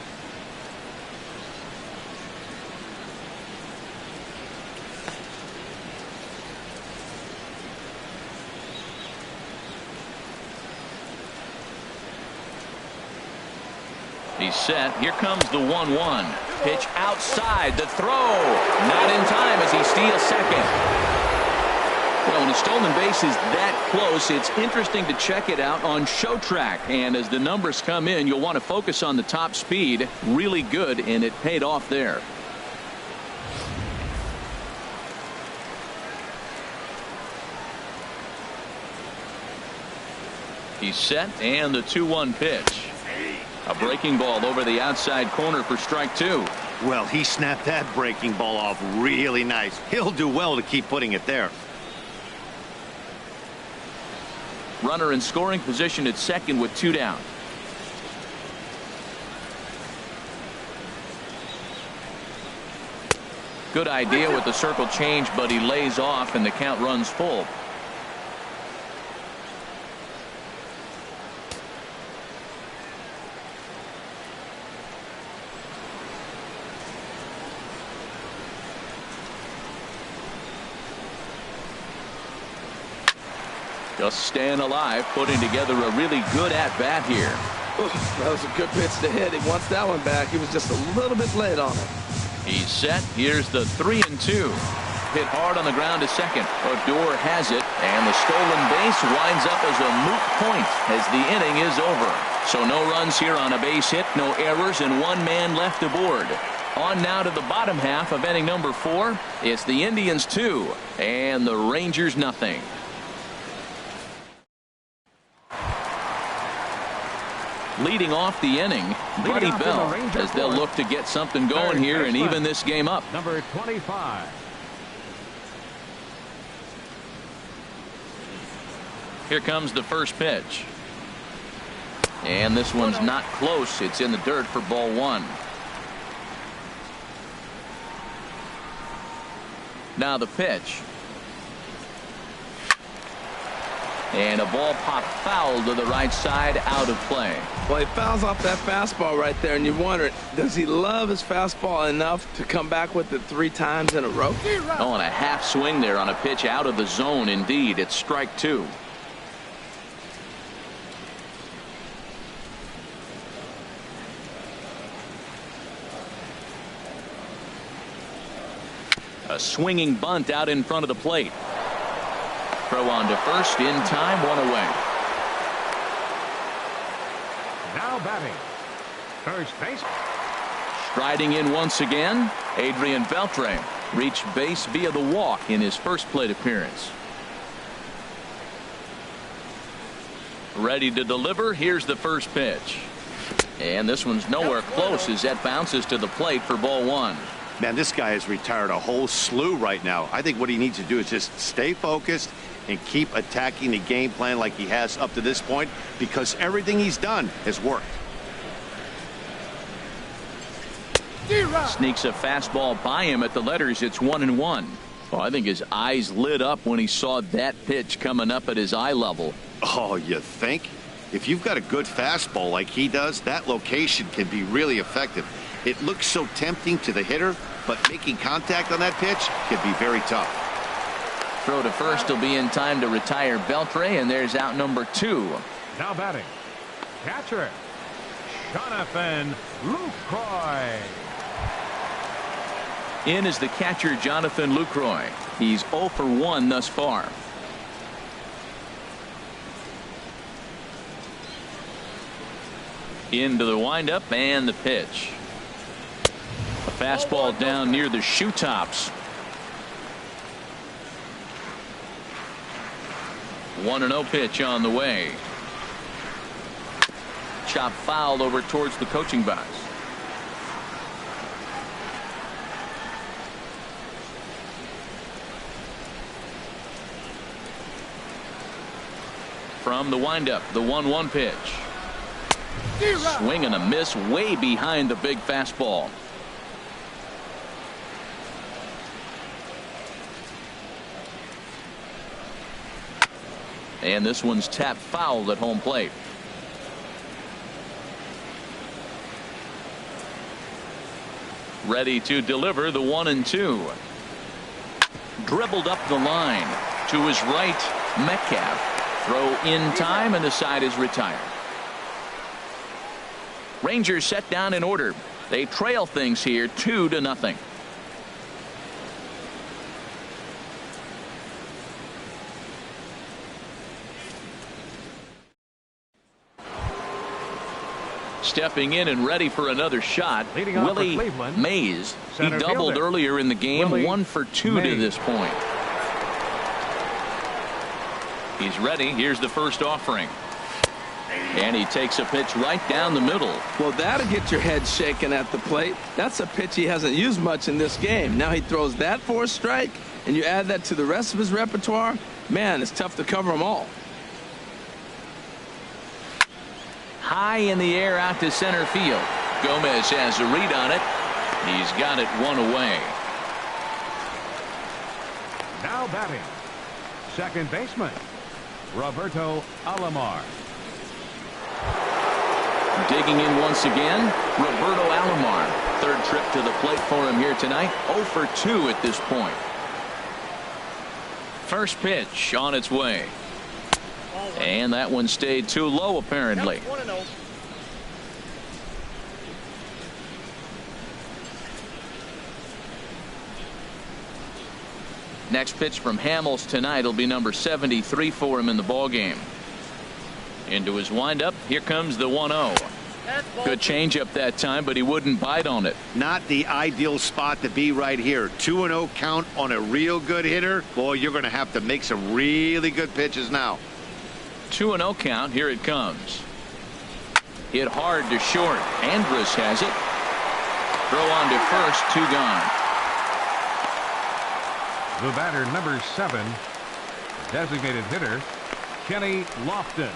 [SPEAKER 1] He's set. Here comes the 1-1. Pitch outside. The throw. Not in time as he steals second. Well, when a stolen base is that close, it's interesting to check it out on ShowTrack. And as the numbers come in, you'll want to focus on the top speed. Really good, and it paid off there. He's set, and the 2-1 pitch. A breaking ball over the outside corner for strike 2.
[SPEAKER 2] Well, he snapped that breaking ball off really nice. He'll do well to keep putting it there.
[SPEAKER 1] Runner in scoring position at second with 2 down. Good idea with the circle change, but he lays off and the count runs full. Just staying alive, putting together a really good at-bat here.
[SPEAKER 4] Ooh, that was a good pitch to hit. He wants that one back. He was just a little bit late on it.
[SPEAKER 1] He's set. Here's the 3-2. Hit hard on the ground to second. Odor has it, and the stolen base winds up as a moot point as the inning is over. So no runs here on a base hit, no errors, and 1 man left aboard. On now to the bottom half of inning number 4. It's the Indians 2 and the Rangers nothing. Leading off the inning, Buddy Bell, as they'll look to get something going here and even this game up.
[SPEAKER 3] Number 25.
[SPEAKER 1] Here comes the first pitch. And this one's not close. It's in the dirt for ball 1. Now the pitch. And a ball popped foul to the right side, out of play.
[SPEAKER 4] Well, he fouls off that fastball right there, and you wonder, does he love his fastball enough to come back with it 3 times in a row?
[SPEAKER 1] Oh, and a half swing there on a pitch out of the zone. Indeed, it's strike 2. A swinging bunt out in front of the plate. Throw on to first in time, 1 away.
[SPEAKER 3] Now batting, first base.
[SPEAKER 1] Striding in once again, Adrian Beltre reached base via the walk in his first plate appearance. Ready to deliver. Here's the first pitch. And this one's nowhere close as that bounces to the plate for ball 1.
[SPEAKER 2] Man, this guy has retired a whole slew right now. I think what he needs to do is just stay focused and keep attacking the game plan like he has up to this point, because everything he's done has worked.
[SPEAKER 1] Sneaks a fastball by him at the letters. It's 1-1. Well, I think his eyes lit up when he saw that pitch coming up at his eye level.
[SPEAKER 2] Oh, you think? If you've got a good fastball like he does, that location can be really effective. It looks so tempting to the hitter, but making contact on that pitch can be very tough.
[SPEAKER 1] Throw to first will be in time to retire Beltre, and there's out number 2.
[SPEAKER 3] Now batting, catcher, Jonathan Lucroy.
[SPEAKER 1] In is the catcher, Jonathan Lucroy. He's 0 for 1 thus far. Into the windup and the pitch. A fastball down near the shoe tops. 1-0 pitch on the way. Chop foul over towards the coaching box. From the windup, the 1-1 pitch. Swing and a miss way behind the big fastball. And this one's tapped foul at home plate. Ready to deliver the 1-2. Dribbled up the line to his right. Metcalf. Throw in time, and the side is retired. Rangers set down in order. They trail things here 2-0. Stepping in and ready for another shot, Willie Mays. He doubled earlier in the game, 1 for 2 to this point. He's ready. Here's the first offering. And he takes a pitch right down the middle.
[SPEAKER 4] Well, that'll get your head shaken at the plate. That's a pitch he hasn't used much in this game. Now he throws that for a strike, and you add that to the rest of his repertoire. Man, it's tough to cover them all.
[SPEAKER 1] High in the air out to center field. Gomez has a read on it. He's got it 1 away.
[SPEAKER 3] Now batting, second baseman, Roberto Alomar.
[SPEAKER 1] Digging in once again, Roberto Alomar. Third trip to the plate for him here tonight. 0 for 2 at this point. First pitch on its way. And that one stayed too low, apparently. Next pitch from Hamels tonight will be number 73 for him in the ballgame. Into his windup. Here comes the 1-0. Good changeup that time, but he wouldn't bite on it.
[SPEAKER 2] Not the ideal spot to be right here. 2-0 count on a real good hitter. Boy, you're going to have to make some really good pitches now.
[SPEAKER 1] 2-0 count. Here it comes. Hit hard to short. Andrus has it. Throw on to first. 2 gone.
[SPEAKER 3] The batter, number 7, designated hitter, Kenny Lofton.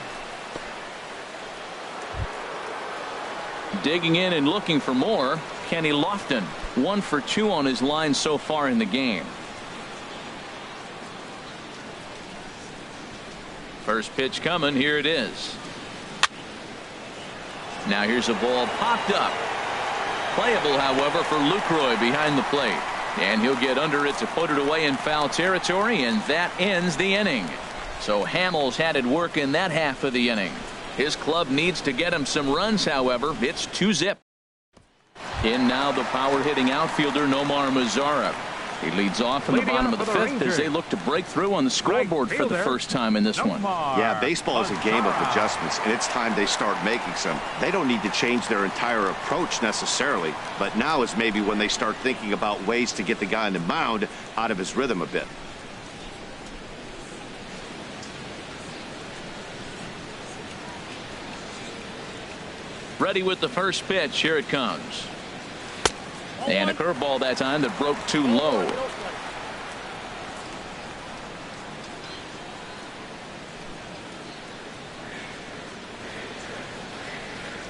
[SPEAKER 1] Digging in and looking for more, Kenny Lofton. 1 for 2 on his line so far in the game. First pitch coming. Here it is. Now here's a ball popped up. Playable, however, for Lucroy behind the plate. And he'll get under it to put it away in foul territory, and that ends the inning. So Hamels had it work in that half of the inning. His club needs to get him some runs, however. It's 2-0. In now the power-hitting outfielder Nomar Mazara. He leads off in the bottom of the 5th as they look to break through on the scoreboard for the first time in this one.
[SPEAKER 2] Yeah, baseball is a game of adjustments, and it's time they start making some. They don't need to change their entire approach necessarily, but now is maybe when they start thinking about ways to get the guy on the mound out of his rhythm a bit.
[SPEAKER 1] Ready with the first pitch. Here it comes. And a curveball that time that broke too low.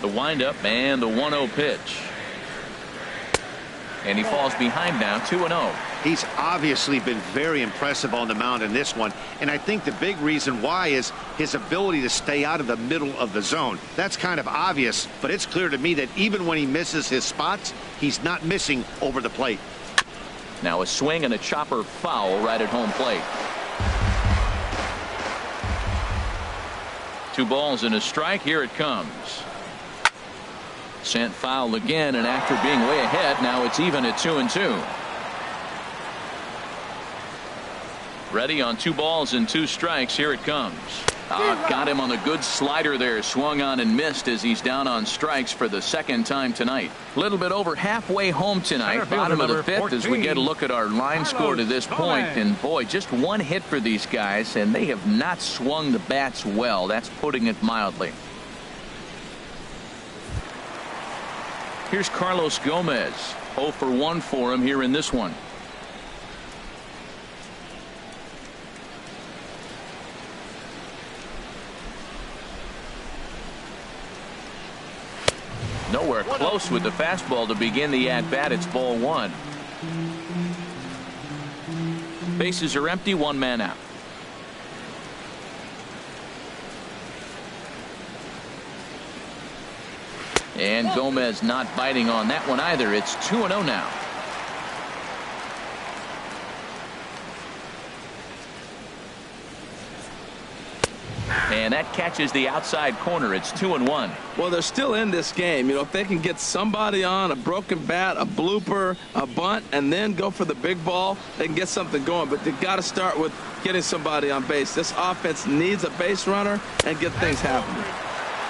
[SPEAKER 1] The windup and the 1-0 pitch. And he falls behind now, 2-0.
[SPEAKER 2] He's obviously been very impressive on the mound in this one, and I think the big reason why is his ability to stay out of the middle of the zone. That's kind of obvious, but it's clear to me that even when he misses his spots, he's not missing over the plate.
[SPEAKER 1] Now a swing and a chopper foul right at home plate. 2 balls and a strike. Here it comes. Sent foul again, and after being way ahead, now it's even at 2-2. Ready on 2 balls and 2 strikes. Here it comes. Got him on a good slider there. Swung on and missed as he's down on strikes for the second time tonight. A little bit over halfway home tonight. Bottom of the 5th as we get a look at our line score to this point. And boy, just 1 hit for these guys, and they have not swung the bats well. That's putting it mildly. Here's Carlos Gomez. 0 for 1 for him here in this one. close with the fastball to begin the at-bat. It's ball one. Bases are empty, one man out. And Gomez not biting on that one either. It's 2-0 now. And that catches the outside corner. It's 2-1.
[SPEAKER 4] Well, they're still in this game. You know, if they can get somebody on, a broken bat, a blooper, a bunt, and then go for the big ball, they can get something going. But they've got to start with getting somebody on base. This offense needs a base runner and get things happening.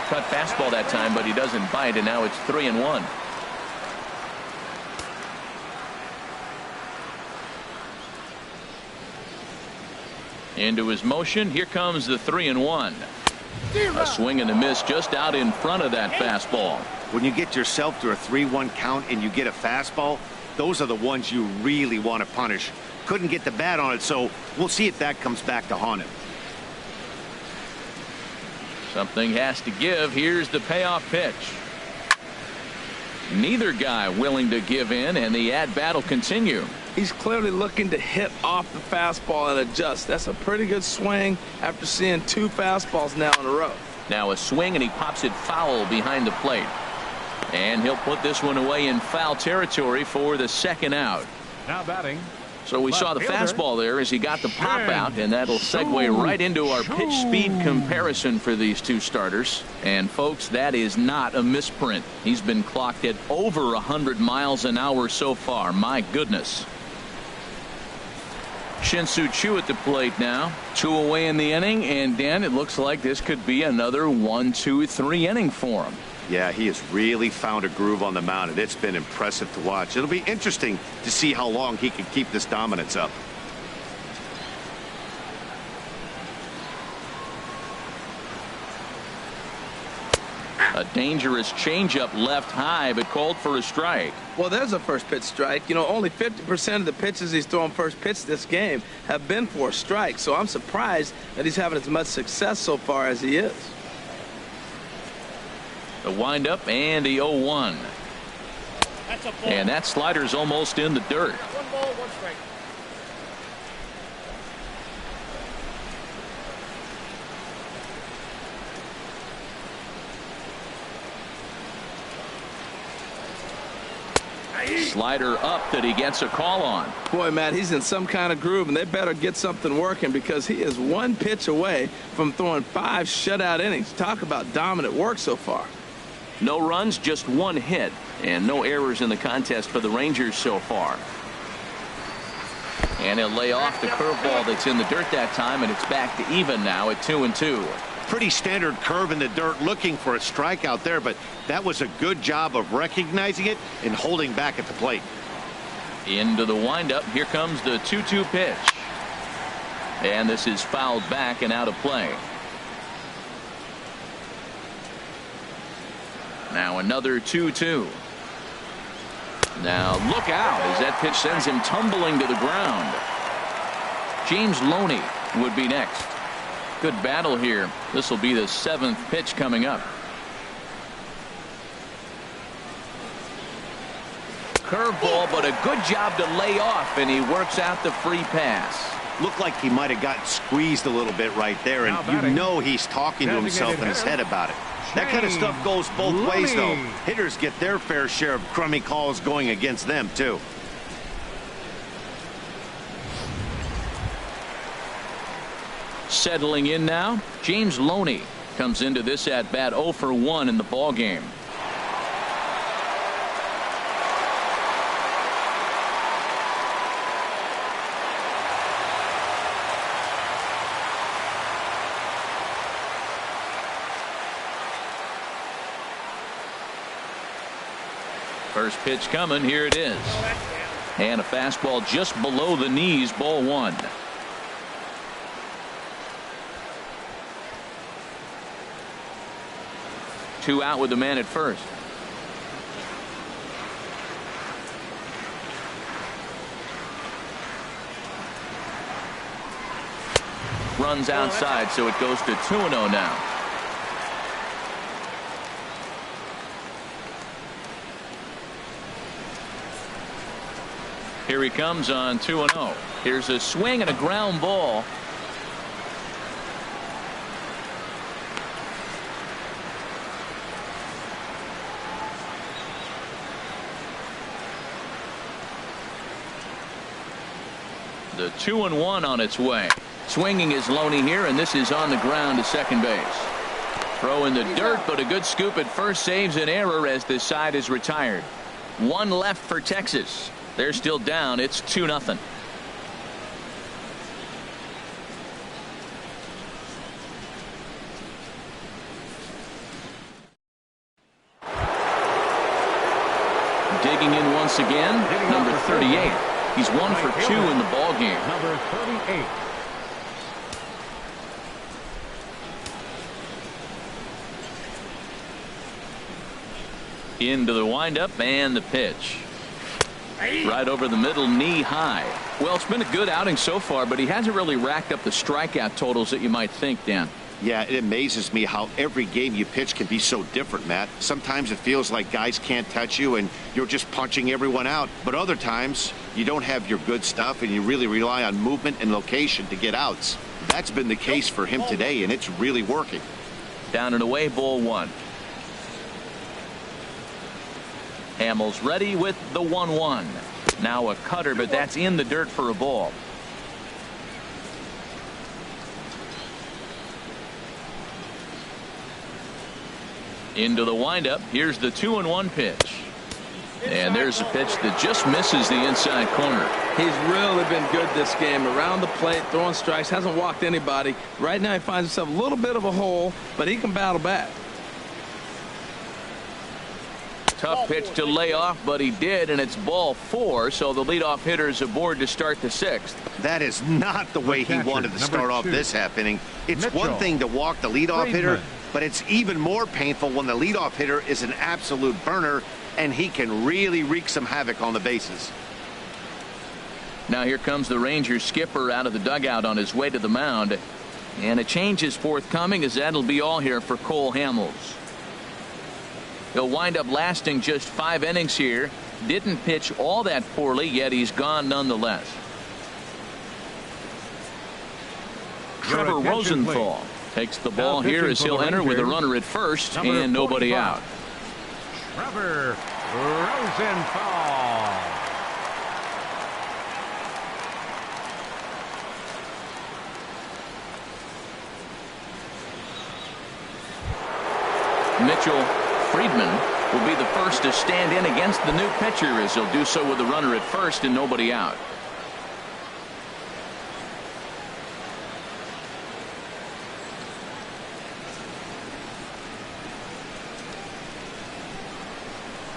[SPEAKER 1] Cut fastball that time, but he doesn't bite, and now it's 3-1. Into his motion. Here comes the 3-1. A swing and a miss just out in front of that fastball.
[SPEAKER 2] When you get yourself to a 3-1 count and you get a fastball, those are the ones you really want to punish. Couldn't get the bat on it, so we'll see if that comes back to haunt him.
[SPEAKER 1] Something has to give. Here's the payoff pitch. Neither guy willing to give in, and the at-bat will continue.
[SPEAKER 4] He's clearly looking to hit off the fastball and adjust. That's a pretty good swing after seeing two fastballs now in a row.
[SPEAKER 1] Now a swing, and he pops it foul behind the plate. And he'll put this one away in foul territory for the second out.
[SPEAKER 3] Now batting.
[SPEAKER 1] So we saw the fastball there as he got the pop out, and that'll segue right into our pitch speed comparison for these two starters. And folks, that is not a misprint. He's been clocked at over 100 miles an hour so far. My goodness. Shin-Soo Choo at the plate now. 2 away in the inning, and Dan, it looks like this could be another 1-2-3 inning for him.
[SPEAKER 2] Yeah, he has really found a groove on the mound, and it's been impressive to watch. It'll be interesting to see how long he can keep this dominance up.
[SPEAKER 1] A dangerous changeup left high, but called for a strike.
[SPEAKER 4] Well, there's a first pitch strike. You know, only 50% of the pitches he's throwing first pitch this game have been for a strike. So I'm surprised that he's having as much success so far as he is.
[SPEAKER 1] The windup and the 0-1. And that slider's almost in the dirt.
[SPEAKER 5] 1 ball, 1 strike.
[SPEAKER 1] Slider up that he gets a call on.
[SPEAKER 4] Boy, Matt, he's in some kind of groove, and they better get something working because he is 1 pitch away from throwing 5 shutout innings. Talk about dominant work so far.
[SPEAKER 1] No runs, just 1 hit, and no errors in the contest for the Rangers so far. And he'll lay off the curveball that's in the dirt that time, and it's back to even now at 2-2.
[SPEAKER 2] Pretty standard curve in the dirt, looking for a strikeout there, but that was a good job of recognizing it and holding back at the plate.
[SPEAKER 1] Into the windup. Here comes the 2-2 pitch. And this is fouled back and out of play. Now another 2-2. Now look out as that pitch sends him tumbling to the ground. James Loney would be next. Good battle here. This will be the 7th pitch coming up. Curveball, but a good job to lay off, and he works out the free pass.
[SPEAKER 2] Looked like he might have gotten squeezed a little bit right there, and you know he's talking to himself in his head about it. That kind of stuff goes both ways, though. Hitters get their fair share of crummy calls going against them, too.
[SPEAKER 1] Settling in now, James Loney comes into this at bat 0 for 1 in the ball game. First pitch coming. Here it is. And a fastball just below the knees, ball 1. Two out with the man at first. Runs outside, so it goes to 2-0 now. Here he comes on 2-0. Here's a swing and a ground ball. The 2-1 on its way. Swinging is Loney here, and this is on the ground to second base. Throw in the dirt, but a good scoop at first saves an error as this side is retired. One left for Texas. They're still down. It's 2-0. Digging in once again, number 38. He's 1 for 2 in the ball game.
[SPEAKER 3] Number 38.
[SPEAKER 1] Into the windup and the pitch. Right over the middle, knee high. Well, it's been a good outing so far, but he hasn't really racked up the strikeout totals that you might think, Dan.
[SPEAKER 2] Yeah, it amazes me how every game you pitch can be so different, Matt. Sometimes it feels like guys can't touch you and you're just punching everyone out. But other times you don't have your good stuff and you really rely on movement and location to get outs. That's been the case for him today, and it's really working.
[SPEAKER 1] Down and away, ball 1. Hamels ready with the 1-1. Now a cutter, but that's in the dirt for a ball. Into the windup. Here's the 2-1 pitch. And there's a pitch that just misses the inside corner.
[SPEAKER 4] He's really been good this game. Around the plate, throwing strikes, hasn't walked anybody. Right now he finds himself a little bit of a hole, but he can battle back.
[SPEAKER 1] Tough pitch to lay off, but he did, and it's ball 4, so the leadoff hitter is aboard to start the 6th.
[SPEAKER 2] That is not the way he wanted to start off this happening. It's one thing to walk the leadoff hitter, but it's even more painful when the leadoff hitter is an absolute burner, and he can really wreak some havoc on the bases.
[SPEAKER 1] Now here comes the Rangers skipper out of the dugout on his way to the mound, and a change is forthcoming, as that'll be all here for Cole Hamels. He'll wind up lasting just 5 innings here. Didn't pitch all that poorly, yet he's gone nonetheless. Trevor Rosenthal takes the ball here as he'll enter with a runner at first and nobody out.
[SPEAKER 3] Trevor Rosenthal.
[SPEAKER 1] Mitchell Friedman will be the first to stand in against the new pitcher, as he'll do so with a runner at first and nobody out.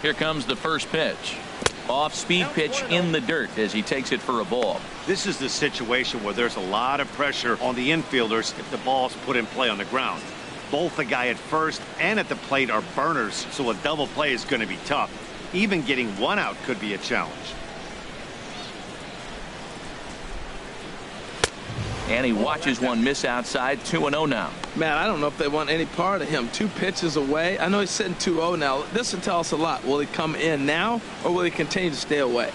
[SPEAKER 1] Here comes the first pitch. Off-speed pitch in the dirt as he takes it for a ball.
[SPEAKER 2] This is the situation where there's a lot of pressure on the infielders if the ball's put in play on the ground. Both the guy at first and at the plate are burners, so a double play is going to be tough. Even getting one out could be a challenge.
[SPEAKER 1] And he watches one miss outside. 2-0 now.
[SPEAKER 4] Man, I don't know if they want any part of him. 2 pitches away. I know he's sitting 2-0 now. This will tell us a lot. Will he come in now, or will he continue to stay away?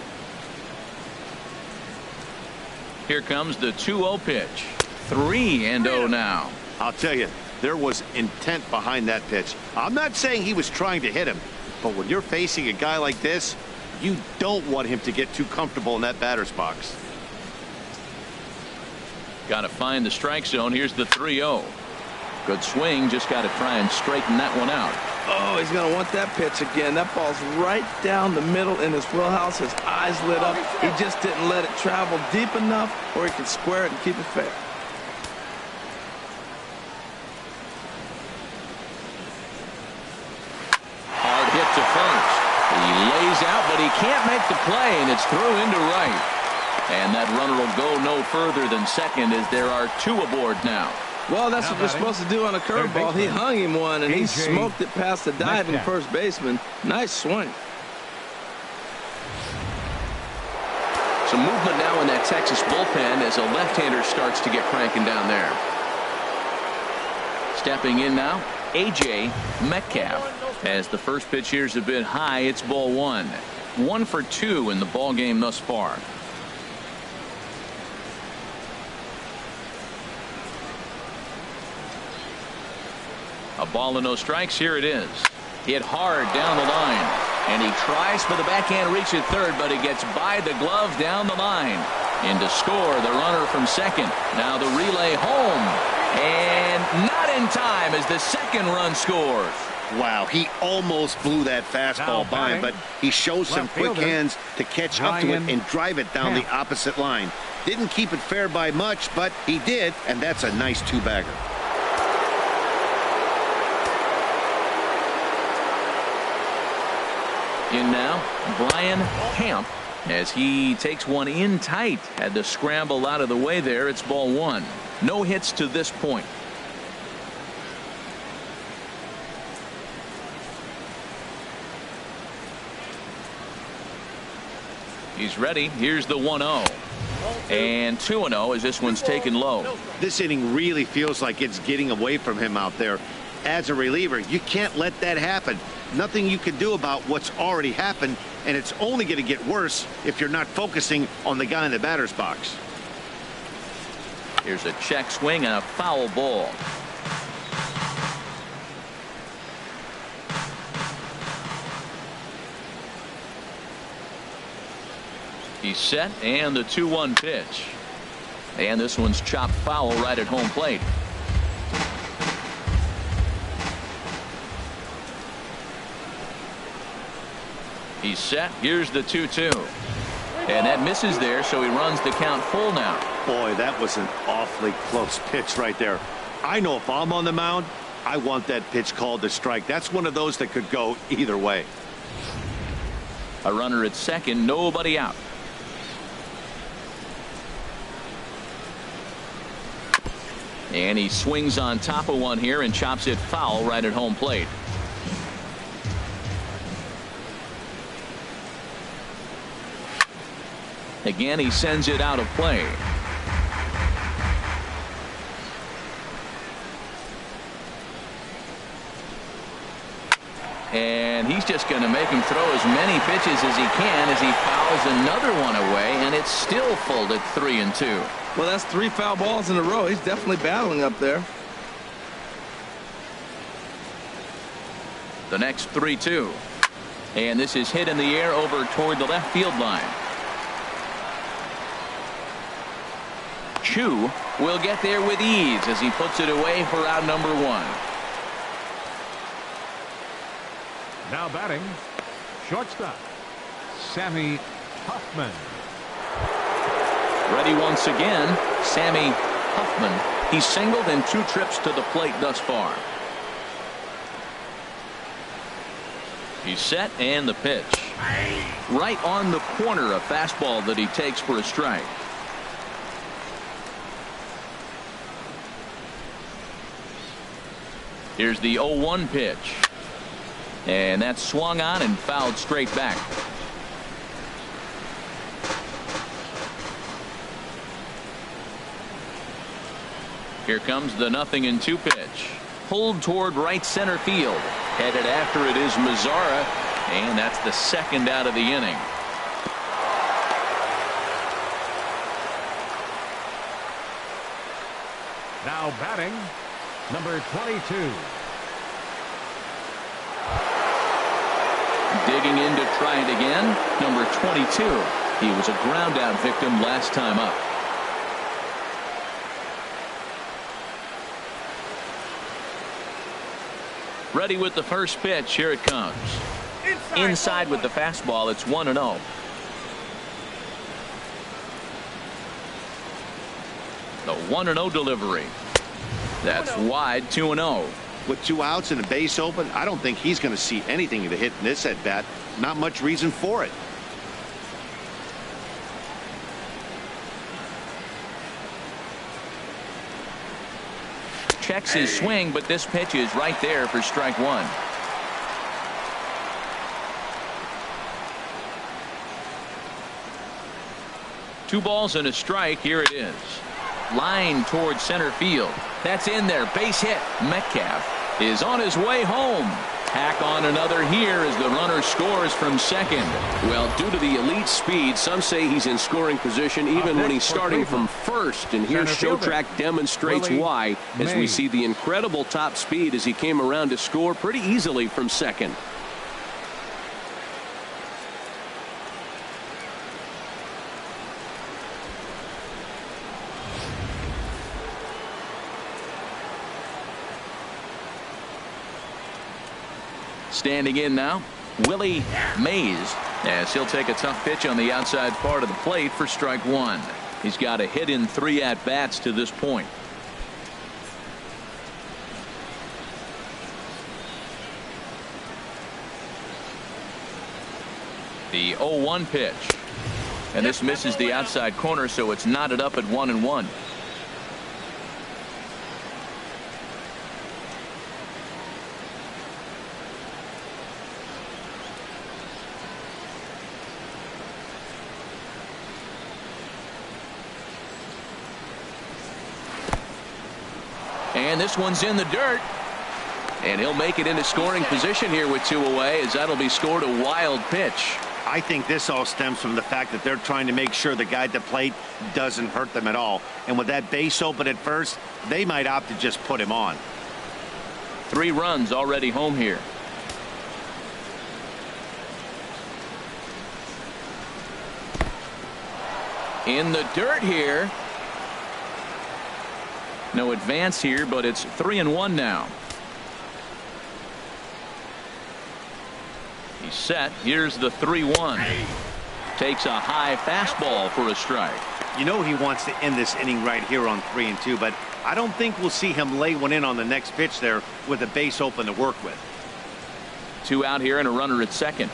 [SPEAKER 1] Here comes the 2-0 pitch. 3-0 now.
[SPEAKER 2] I'll tell you, there was intent behind that pitch. I'm not saying he was trying to hit him, but when you're facing a guy like this, you don't want him to get too comfortable in that batter's box.
[SPEAKER 1] Got to find the strike zone. Here's the 3-0. Good swing. Just got to try and straighten that one out.
[SPEAKER 4] Oh, he's going to want that pitch again. That ball's right down the middle in his wheelhouse. His eyes lit up. He just didn't let it travel deep enough where he could square it and keep it fair.
[SPEAKER 1] Hard hit to first. He lays out, but he can't make the play, and it's through into right. And that runner will go no further than second, as there are 2 aboard now.
[SPEAKER 4] Well, that's what you're supposed to do on a curveball. He hung him one, and he smoked it past the diving first baseman. Nice swing.
[SPEAKER 1] Some movement now in that Texas bullpen as a left-hander starts to get cranking down there. Stepping in now, A.J. Metcalf. As the first pitch here is a bit high, it's ball 1. 1 for 2 in the ball game thus far. A ball and no strikes. Here it is. Hit hard down the line. And he tries for the backhand reach at third, but he gets by the glove down the line. In to score, the runner from second. Now the relay home. And not in time as the second run scores.
[SPEAKER 2] Wow, he almost blew that fastball by, but he shows some quick hands to catch up to it and drive it down the opposite line. Didn't keep it fair by much, but he did, and that's a nice two-bagger.
[SPEAKER 1] In now, Brian Camp, as he takes one in tight. Had to scramble out of the way there. It's ball 1. No hits to this point. He's ready. Here's the 1-0. And 2-0 as this one's taken low.
[SPEAKER 2] This inning really feels like it's getting away from him out there. As a reliever, you can't let that happen. Nothing you can do about what's already happened, and it's only going to get worse if you're not focusing on the guy in the batter's box.
[SPEAKER 1] Here's a check swing and a foul ball. He's set, and the 2-1 pitch. And this one's chopped foul right at home plate. He's set. Here's the 2-2. And that misses there, so he runs the count full now.
[SPEAKER 2] Boy, that was an awfully close pitch right there. I know if I'm on the mound, I want that pitch called a strike. That's one of those that could go either way.
[SPEAKER 1] A runner at second, nobody out. And he swings on top of one here and chops it foul right at home plate. Again, he sends it out of play. And he's just going to make him throw as many pitches as he can as he fouls another one away, and it's still full at 3-2.
[SPEAKER 4] Well, that's 3 foul balls in a row. He's definitely battling up there.
[SPEAKER 1] The next 3-2. And this is hit in the air over toward the left field line. Chu will get there with ease as he puts it away for out number 1.
[SPEAKER 3] Now batting, shortstop, Sammy Huffman.
[SPEAKER 1] Ready once again, Sammy Huffman. He's singled in 2 trips to the plate thus far. He's set, and the pitch. Right on the corner, a fastball that he takes for a strike. Here's the 0-1 pitch. And that's swung on and fouled straight back. Here comes the 0-2 pitch. Pulled toward right center field. Headed after it is Mazara. And that's the second out of the inning.
[SPEAKER 3] Now batting, number 22.
[SPEAKER 1] Digging in to try it again, number 22. He was a ground out victim last time up. Ready with the first pitch. Here it comes. Inside with the fastball. It's 1-0. The 1-0 delivery. That's wide. 2-0.
[SPEAKER 2] With 2 outs and a base open, I don't think he's going to see anything to hit in this at bat. Not much reason for it.
[SPEAKER 1] Checks his swing, but this pitch is right there for strike 1. Two balls and a strike. Here it is. Line towards center field. That's in there. Base hit. Metcalf is on his way home. Tack on another here as the runner scores from second.
[SPEAKER 5] Well, due to the elite speed, some say he's in scoring position even when he's starting from first. And here Showtrack demonstrates why as we see the incredible top speed as he came around to score pretty easily from second.
[SPEAKER 1] Standing in now, Willie Mays, as he'll take a tough pitch on the outside part of the plate for strike one. He's got a hit in 3 at-bats to this point. The 0-1 pitch. And this misses the outside corner, so it's knotted up at 1-1. And this one's in the dirt. And he'll make it into scoring position here with 2 away, as that'll be scored a wild pitch.
[SPEAKER 2] I think this all stems from the fact that they're trying to make sure the guy at the plate doesn't hurt them at all. And with that base open at first, they might opt to just put him on.
[SPEAKER 1] 3 runs already home here. In the dirt here. No advance here, but it's 3-1 now. He's set. Here's the 3-1. Takes a high fastball for a strike.
[SPEAKER 2] You know he wants to end this inning right here on 3-2, but I don't think we'll see him lay one in on the next pitch there with a base open to work with.
[SPEAKER 1] 2 out here and a runner at second.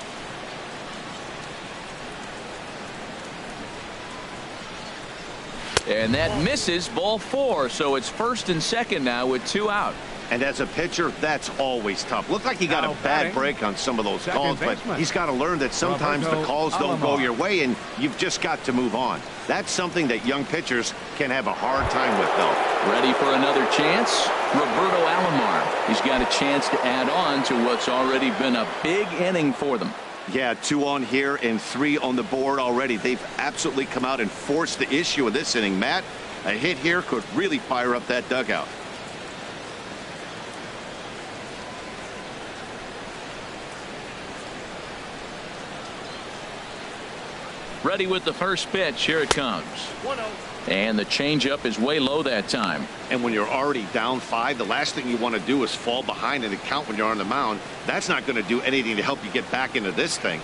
[SPEAKER 1] And that misses, ball 4, so it's first and second now with 2 out.
[SPEAKER 2] And as a pitcher, that's always tough. Looked like he got a bad break on some of those calls, but he's got to learn that sometimes the calls don't go your way, and you've just got to move on. That's something that young pitchers can have a hard time with, though.
[SPEAKER 1] Ready for another chance? Roberto Alomar. He's got a chance to add on to what's already been a big inning for them.
[SPEAKER 2] Yeah, 2 on here and 3 on the board already. They've absolutely come out and forced the issue of this inning. Matt, a hit here could really fire up that dugout.
[SPEAKER 1] Ready with the first pitch. Here it comes. 1-0. And the changeup is way low that time.
[SPEAKER 2] And when you're already down 5, the last thing you want to do is fall behind in the count when you're on the mound. That's not going to do anything to help you get back into this thing.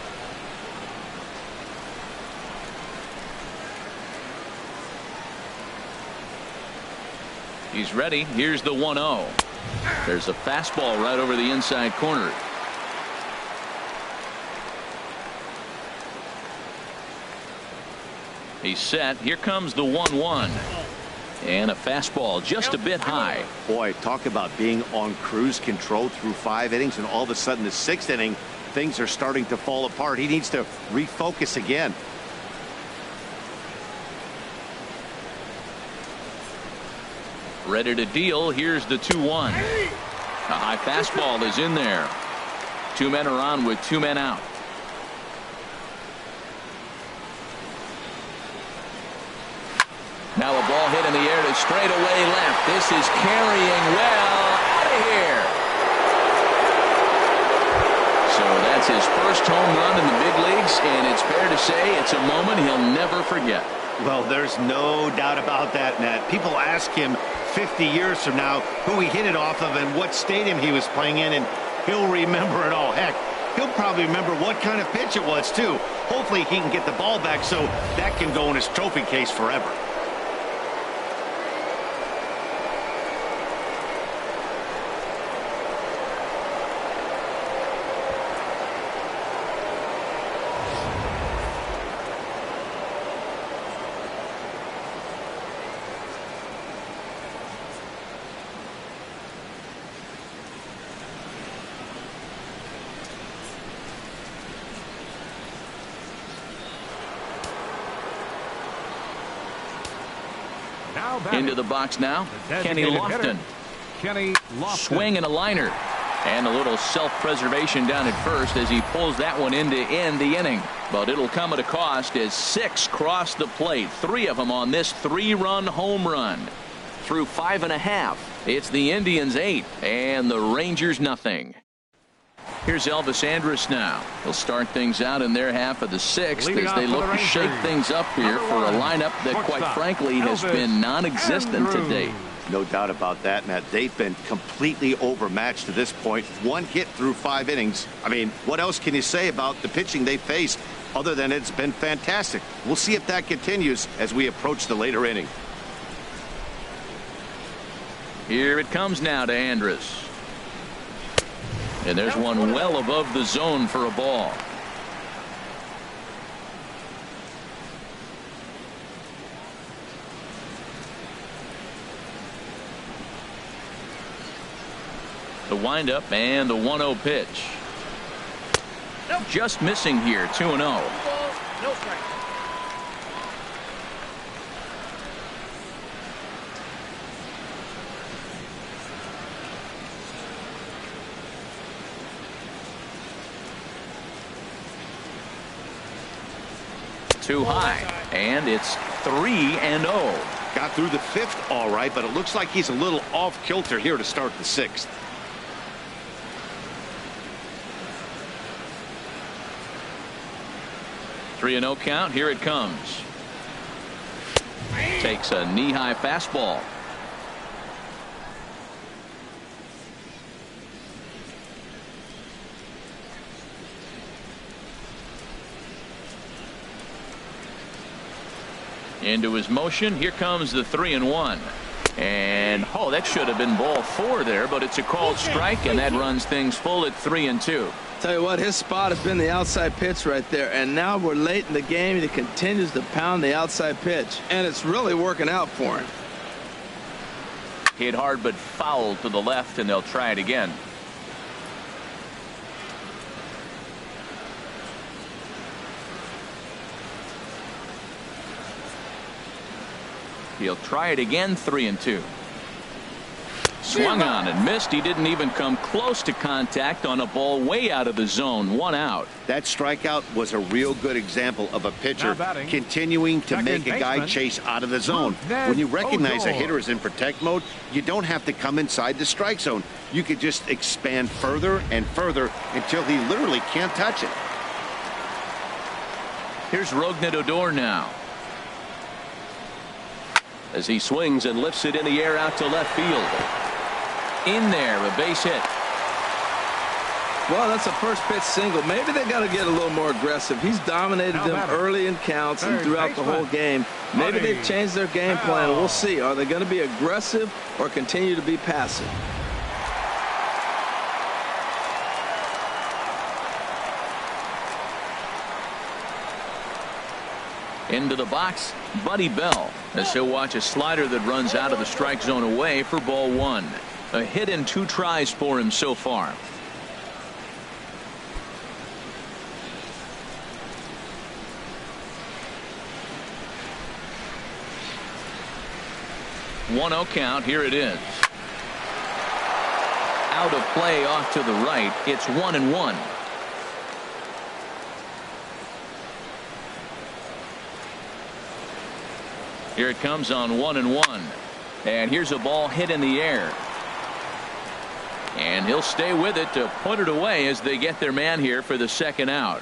[SPEAKER 1] He's ready. Here's the 1-0. There's a fastball right over the inside corner. He's set. Here comes the 1-1. And a fastball just a bit high.
[SPEAKER 2] Boy, talk about being on cruise control through 5 innings, and all of a sudden the 6th inning, things are starting to fall apart. He needs to refocus again.
[SPEAKER 1] Ready to deal. Here's the 2-1. A high fastball is in there. 2 men are on with 2 men out. Now a ball hit in the air to straightaway left. This is carrying well out of here. So that's his first home run in the big leagues, and it's fair to say it's a moment he'll never forget.
[SPEAKER 2] Well, there's no doubt about that, Matt. People ask him 50 years from now who he hit it off of and what stadium he was playing in, and he'll remember it all. Heck, he'll probably remember what kind of pitch it was, too. Hopefully he can get the ball back so that can go in his trophy case forever.
[SPEAKER 1] Into the box now, Kenny Lofton.
[SPEAKER 3] Kenny Lofton.
[SPEAKER 1] Swing and a liner. And a little self-preservation down at first as he pulls that one in to end the inning. But it'll come at a cost as 6 cross the plate. 3 of them on this 3-run home run. Through 5.5, it's the Indians 8 and the Rangers nothing. Here's Elvis Andrus now. He'll start things out in their half of the 6th as they look to shake things up here for a lineup that, quite frankly, has been non-existent to date.
[SPEAKER 2] No doubt about that, Matt. They've been completely overmatched to this point. 1 hit through 5 innings. I mean, what else can you say about the pitching they faced other than it's been fantastic? We'll see if that continues as we approach the later inning.
[SPEAKER 1] Here it comes now to Andrus. And there's one well above the zone for a ball. The windup and the 1-0 pitch. Just missing here, 2-0.
[SPEAKER 6] No strike.
[SPEAKER 1] Too high, and it's 3-0.
[SPEAKER 2] Got through the 5th all right, but it looks like he's a little off kilter here to start the 6th.
[SPEAKER 1] Three and 0 count. Here it comes. Takes a knee-high fastball. Into his motion. Here comes the 3-1. And oh, that should have been ball 4 there, but it's a called strike, and that runs things full at 3-2.
[SPEAKER 4] Tell you what, his spot has been the outside pitch right there, and now we're late in the game and he continues to pound the outside pitch, and it's really working out for him.
[SPEAKER 1] Hit hard but foul to the left, and they'll try it again. He'll try it again. 3-2. Swung on and missed. He didn't even come close to contact on a ball way out of the zone. 1 out.
[SPEAKER 2] That strikeout was a real good example of a pitcher continuing to make a guy chase out of the zone. When you recognize a hitter is in protect mode, you don't have to come inside the strike zone. You could just expand further and further until he literally can't touch it.
[SPEAKER 1] Here's Rougned Odor now.
[SPEAKER 5] As he swings and lifts it in the air out to left field.
[SPEAKER 1] In there, a base hit.
[SPEAKER 4] Well, that's a first pitch single. Maybe they got to get a little more aggressive. He's dominated them early in counts and throughout the whole game. Maybe they've changed their game plan. We'll see. Are they going to be aggressive or continue to be passive?
[SPEAKER 1] Into the box, Buddy Bell, as he'll watch a slider that runs out of the strike zone away for ball 1. A hit and 2 tries for him so far. One 0 count. Here it is. Out of play off to the right. It's 1-1. Here it comes on 1-1. And here's a ball hit in the air. And he'll stay with it to put it away as they get their man here for the 2nd out.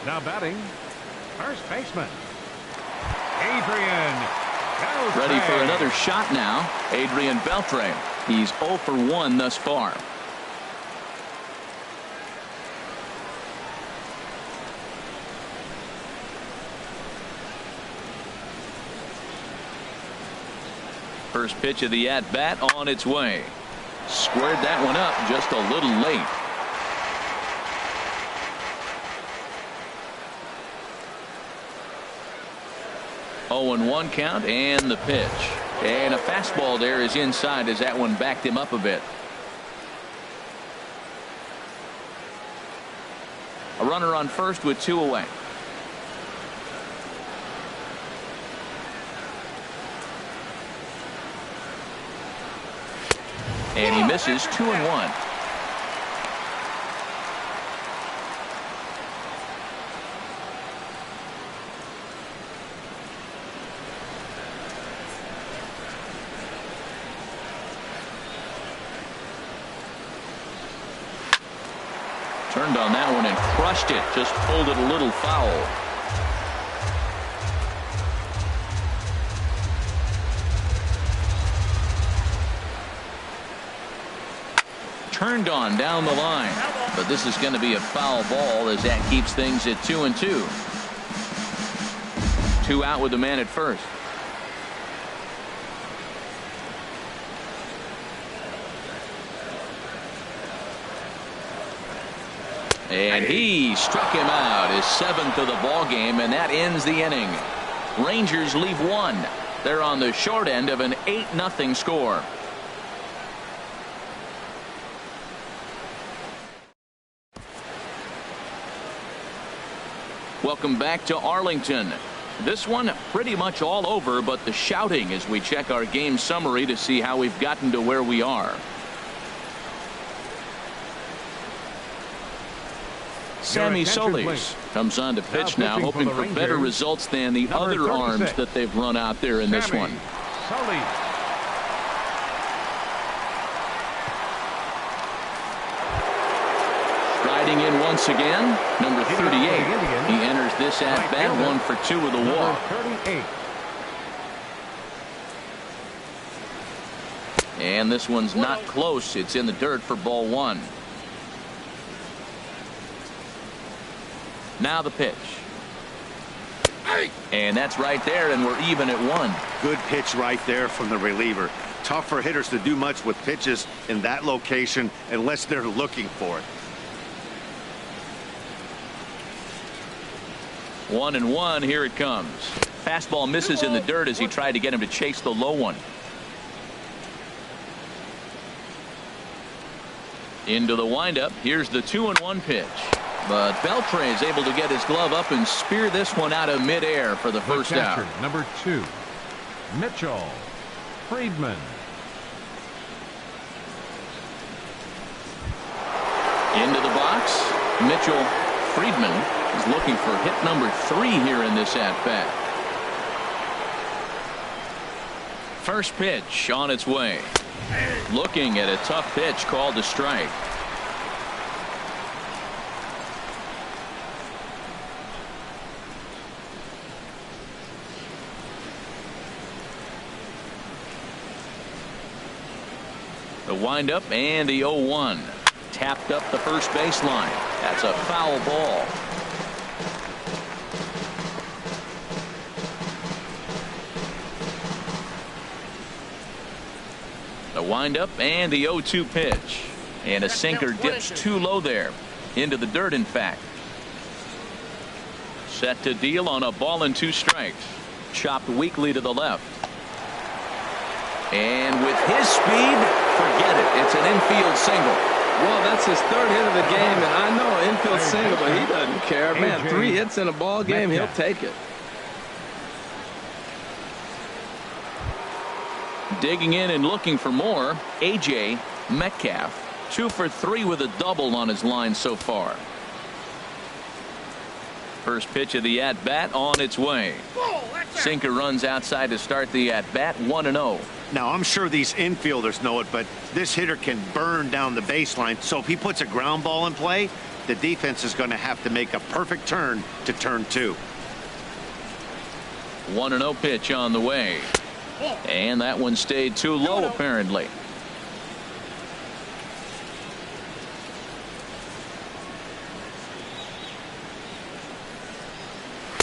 [SPEAKER 3] Now batting, first baseman, Adrian Beltre.
[SPEAKER 1] Ready for another shot now. Adrian Beltre. He's 0 for 1 thus far. First pitch of the at-bat on its way. Squared that one up just a little late. Oh, and 1 count and the pitch. And a fastball there is inside as that one backed him up a bit. A runner on first with 2 away. And he misses 2-1. Turned on that one and crushed it. Just pulled it a little foul. Turned on down the line. But this is going to be a foul ball as that keeps things at 2-2. 2 out with the man at first. And he struck him out, his 7th of the ball game, and that ends the inning. Rangers leave 1. They're on the short end of an 8-0 score. Welcome back to Arlington. This one pretty much all over, but the shouting as we check our game summary to see how we've gotten to where we are. Sammy Solis comes on to pitch now, hoping for better results than the other arms that they've run out there in this one. Striding in once again, number 38. He enters this at bat 1 for 2 with a walk. And this one's not close. It's in the dirt for ball 1. Now the pitch. And that's right there, and we're even at 1.
[SPEAKER 2] Good pitch right there from the reliever. Tough for hitters to do much with pitches in that location unless they're looking for it.
[SPEAKER 1] 1-1. Here it comes. Fastball misses in the dirt as he tried to get him to chase the low one. Into the windup. Here's the 2-1 pitch. But Beltre is able to get his glove up and spear this one out of midair for the first out.
[SPEAKER 3] Number 2, Mitchell Friedman.
[SPEAKER 1] Into the box. Mitchell Friedman is looking for hit number 3 here in this at-bat. First pitch on its way. Looking at a tough pitch called a strike. The windup and the 0-1. Tapped up the first baseline. That's a foul ball. The windup and the 0-2 pitch. And a sinker dips too low there. Into the dirt, in fact. Set to deal on a ball and 2 strikes. Chopped weakly to the left. And with his speed, forget it. It's an infield single.
[SPEAKER 4] Well, that's his 3rd hit of the game, and I know infield single, but he doesn't care. Man, 3 hits in a ball game, he'll take it.
[SPEAKER 1] Digging in and looking for more, A.J. Metcalf. 2 for 3 with a double on his line so far. First pitch of the at-bat on its way. Sinker runs outside to start the at-bat, 1-0.
[SPEAKER 2] Now, I'm sure these infielders know it, but this hitter can burn down the baseline. So if he puts a ground ball in play, the defense is going to have to make a perfect turn to turn 2.
[SPEAKER 1] 1-0 pitch on the way. And that one stayed too low, apparently.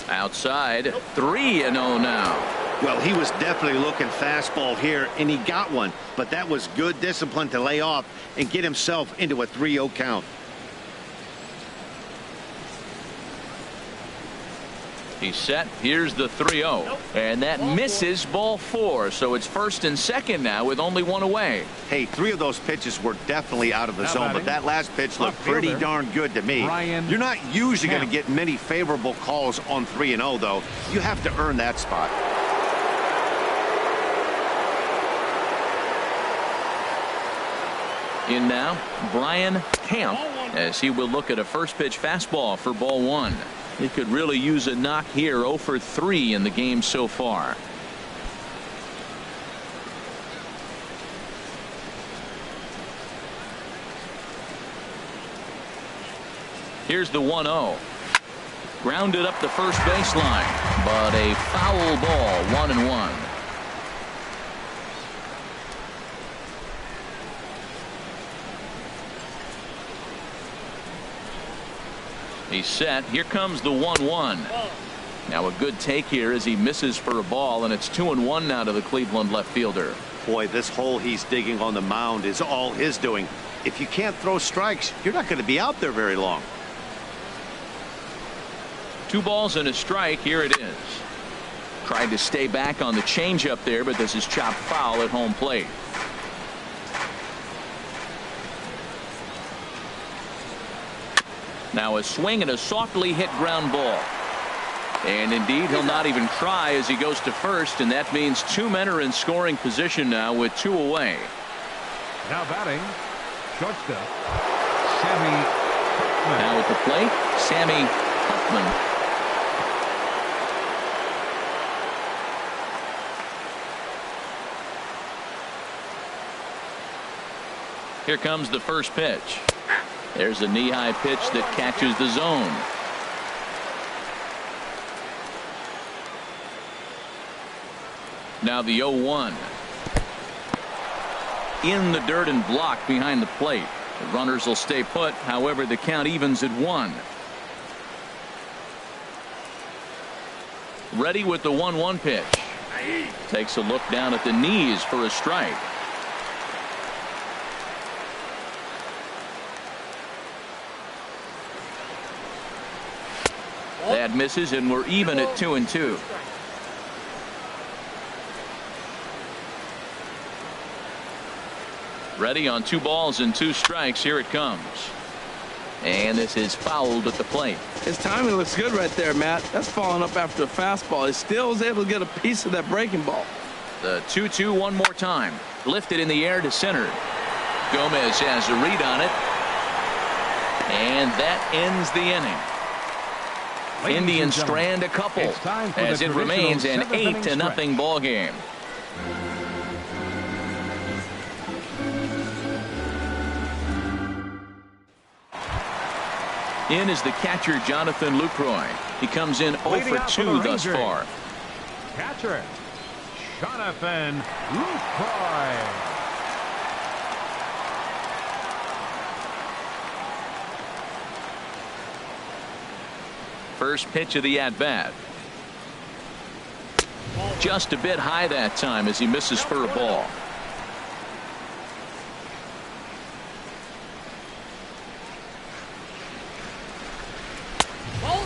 [SPEAKER 1] Outside, 3-0 now.
[SPEAKER 2] Well, he was definitely looking fastball here, and he got one. But that was good discipline to lay off and get himself into a 3-0 count.
[SPEAKER 1] He's set. Here's the 3-0. And that misses ball 4. So it's 1st and 2nd now with only 1 away.
[SPEAKER 2] Hey, 3 of those pitches were definitely out of the zone, but that last pitch looked pretty darn good to me. You're not usually going to get many favorable calls on 3-0, though. You have to earn that spot.
[SPEAKER 1] In now, Brian Camp, as he will look at a first pitch fastball for ball 1. He could really use a knock here. 0 for 3 in the game so far. Here's the 1-0. Grounded up the first baseline, but a foul ball. 1-1. He's set. Here comes the 1-1. Now a good take here as he misses for a ball, and it's 2-1 now to the Cleveland left fielder.
[SPEAKER 2] Boy, this hole he's digging on the mound is all his doing. If you can't throw strikes, you're not going to be out there very long.
[SPEAKER 1] 2 balls and a strike. Here it is. Tried to stay back on the changeup there, but this is chopped foul at home plate. Now a swing and a softly hit ground ball. And indeed, he'll not even try as he goes to first, and that means 2 men are in scoring position now with 2 away.
[SPEAKER 3] Now batting, shortstop, Sammy Huffman.
[SPEAKER 1] Now at the plate, Sammy Huffman. Here comes the first pitch. There's a knee-high pitch that catches the zone. Now the 0-1. In the dirt and blocked behind the plate. The runners will stay put. However, the count evens at 1. Ready with the 1-1 pitch. Takes a look down at the knees for a strike. That misses, and we're even at 2-2. Ready on 2 balls and 2 strikes. Here it comes. And this is fouled at the plate.
[SPEAKER 4] His timing looks good right there, Matt. That's following up after a fastball. He still was able to get a piece of that breaking ball.
[SPEAKER 1] The 2-2 one more time. Lifted in the air to center. Gomez has a read on it. And that ends the inning. Indians strand a couple as it remains an 8-0 ball game. In is the catcher Jonathan Lucroy. He comes in 0 for 2 thus far.
[SPEAKER 3] Catcher Jonathan Lucroy.
[SPEAKER 1] First pitch of the at-bat. Just a bit high that time as he misses for a ball.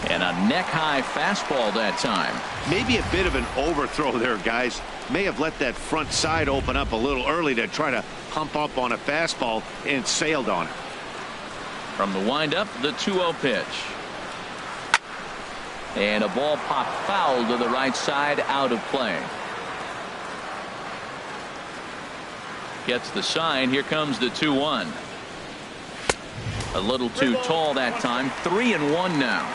[SPEAKER 1] And a neck-high fastball that time.
[SPEAKER 2] Maybe a bit of an overthrow there, guys. May have let that front side open up a little early to try to pump up on a fastball and sailed on it.
[SPEAKER 1] From the windup, the 2-0 pitch. And a ball popped foul to the right side, out of play. Gets the sign. Here comes the 2-1. A little too tall that time. 3-1 now.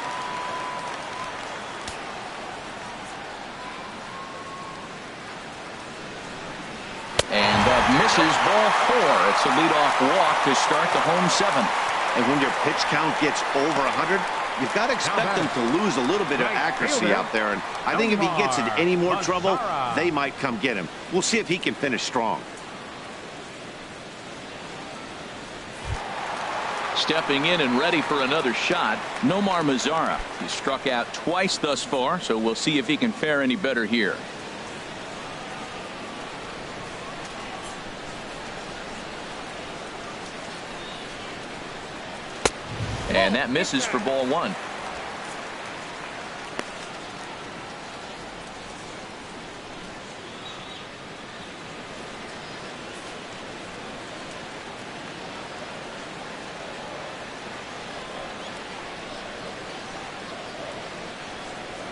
[SPEAKER 1] And that misses, ball 4. It's a leadoff walk to start the home 7th.
[SPEAKER 2] And when your pitch count gets over 100, you've got to expect them to lose a little bit of accuracy out there. And I think if he gets in any more trouble, they might come get him. We'll see if he can finish strong.
[SPEAKER 1] Stepping in and ready for another shot, Nomar Mazara. He struck out twice thus far, so we'll see if he can fare any better here. And that misses for ball 1.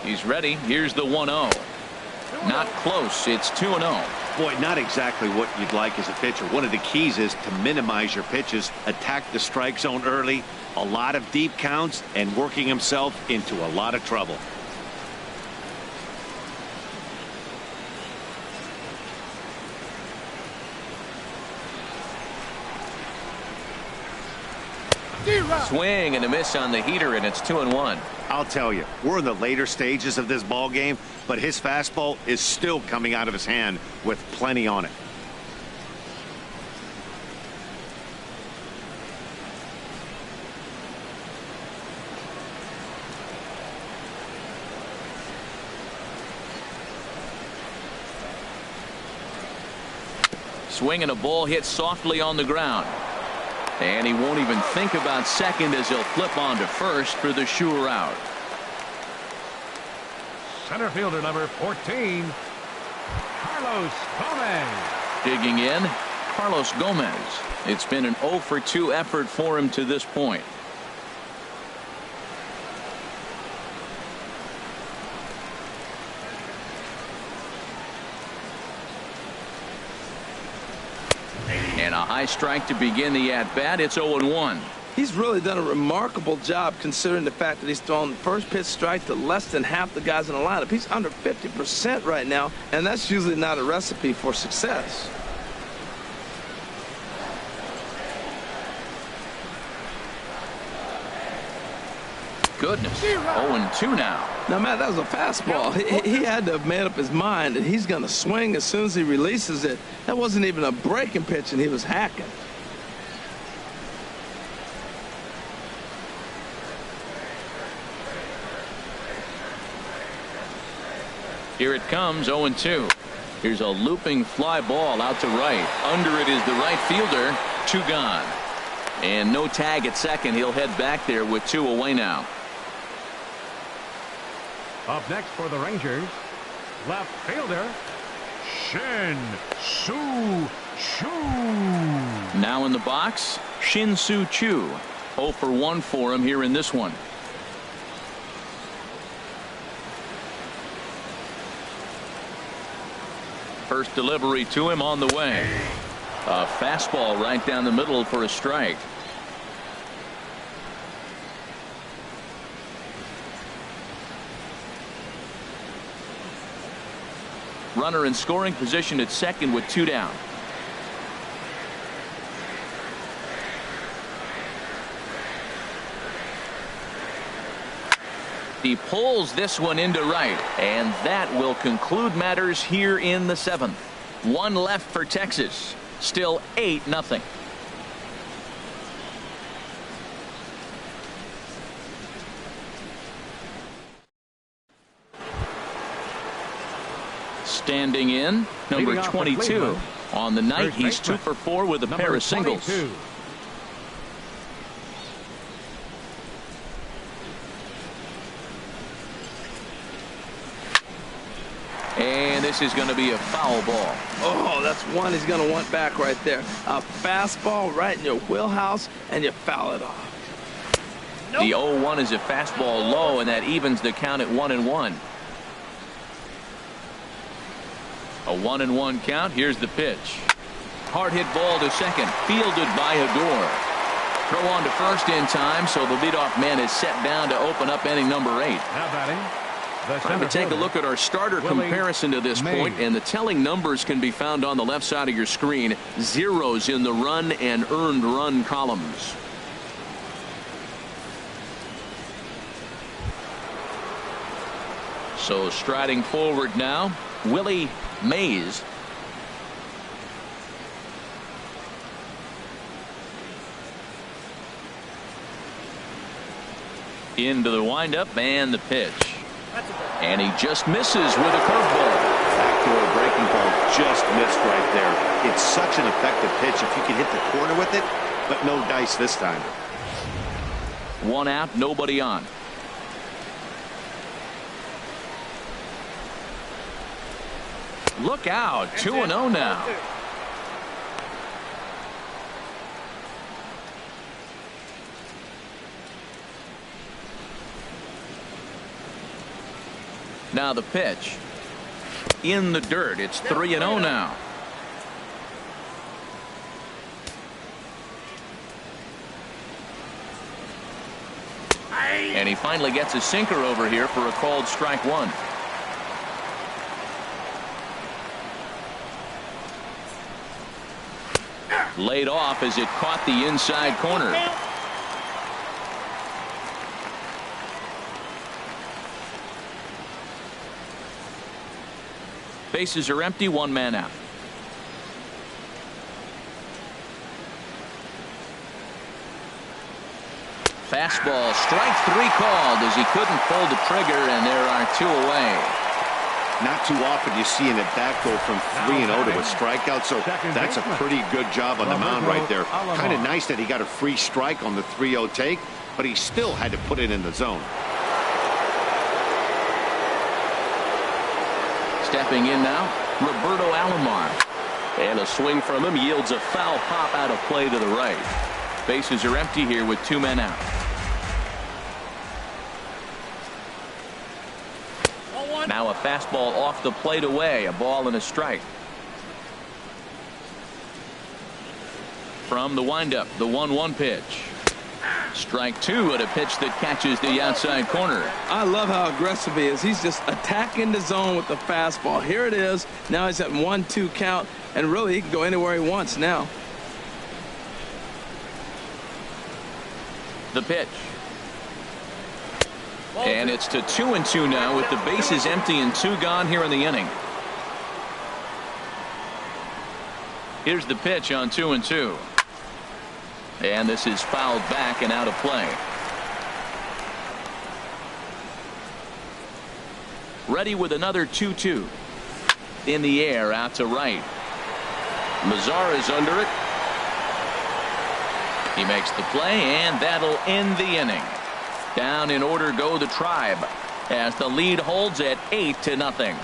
[SPEAKER 1] He's ready. Here's the 1-0. Not close. It's 2-0.
[SPEAKER 2] Boy, not exactly what you'd like as a pitcher. One of the keys is to minimize your pitches, attack the strike zone early, a lot of deep counts, and working himself into a lot of trouble.
[SPEAKER 1] Swing and a miss on the heater, and it's 2-1.
[SPEAKER 2] I'll tell you, we're in the later stages of this ball game, but his fastball is still coming out of his hand with plenty on it.
[SPEAKER 1] Swing and a ball hit softly on the ground. And he won't even think about second as he'll flip on to first for the sure out.
[SPEAKER 3] Center fielder number 14, Carlos Gomez.
[SPEAKER 1] Digging in, Carlos Gomez. It's been an 0 for 2 effort for him to this point. And a high strike to begin the at-bat. It's 0-1.
[SPEAKER 4] He's really done a remarkable job considering the fact that he's thrown the first pitch strike to less than half the guys in the lineup. He's under 50% right now, and that's usually not a recipe for success.
[SPEAKER 1] Goodness. 0-2 now.
[SPEAKER 4] Now, Matt, that was a fastball. He had to have made up his mind that he's going to swing as soon as he releases it. That wasn't even a breaking pitch, and he was hacking.
[SPEAKER 1] Here it comes, 0-2. Here's a looping fly ball out to right. Under it is the right fielder. 2 gone. And no tag at second. He'll head back there with 2 away now.
[SPEAKER 3] Up next for the Rangers, left fielder, Shin-Soo Choo.
[SPEAKER 1] Now in the box, Shin-Soo Choo. 0 for 1 for him here in this one. First delivery to him on the way. A fastball right down the middle for a strike. Runner in scoring position at second with 2 down. He pulls this one into right, and that will conclude matters here in the 7th. 1 left for Texas. Still 8-0. Standing in, number 22. On the night, he's 2 for 4 with a pair of singles.
[SPEAKER 3] 22.
[SPEAKER 1] And this is going to be a foul ball.
[SPEAKER 4] Oh, that's one he's going to want back right there. A fastball right in your wheelhouse, and you foul it off.
[SPEAKER 1] Nope. The 0-1 is a fastball low, and that evens the count at 1-1. A 1-1 count. Here's the pitch. Hard hit ball to second. Fielded by Hador. Throw on to first in time, so the leadoff man is set down to open up inning number 8.
[SPEAKER 3] Now batting,
[SPEAKER 1] Time to take a look at our starter comparison to this point, and the telling numbers can be found on the left side of your screen. Zeros in the run and earned run columns. So striding forward now, Willie Mays. Into the windup and the pitch. And he just misses with a curveball.
[SPEAKER 2] Backdoor breaking ball just missed right there. It's such an effective pitch if you can hit the corner with it, but no dice this time.
[SPEAKER 1] 1 out, nobody on. Look out, 2-0 now. Now the pitch. in the dirt. It's 3-0 now. And he finally gets a sinker over here for a called strike one. Laid off as it caught the inside corner. Bases are empty, one man out. Fastball, strike three called as he couldn't pull the trigger, and there are two away.
[SPEAKER 2] Not too often you see an at-bat go from 3-0 to a strikeout, so that's a pretty good job on the mound right there. Kind of nice that he got a free strike on the 3-0 take, but he still had to put it in the zone.
[SPEAKER 1] Stepping in now, Roberto Alomar.
[SPEAKER 5] And a swing from him yields a foul pop out of play to the right.
[SPEAKER 1] Bases are empty here with two men out. Now a fastball off the plate away, a ball and a strike. From the windup, the 1-1 pitch. Strike two at a pitch that catches the outside corner.
[SPEAKER 4] I love how aggressive he is. He's just attacking the zone with the fastball. Here it is. Now he's at 1-2 count, and really he can go anywhere he wants now.
[SPEAKER 1] The pitch. And it's to 2-2 now with the bases empty and two gone here in the inning. Here's the pitch on 2-2. And this is fouled back and out of play. Ready with another 2-2. In the air out to right.
[SPEAKER 5] Mazara is under it.
[SPEAKER 1] He makes the play, and that'll end the inning. Down in order go the Tribe as the lead holds at 8-0.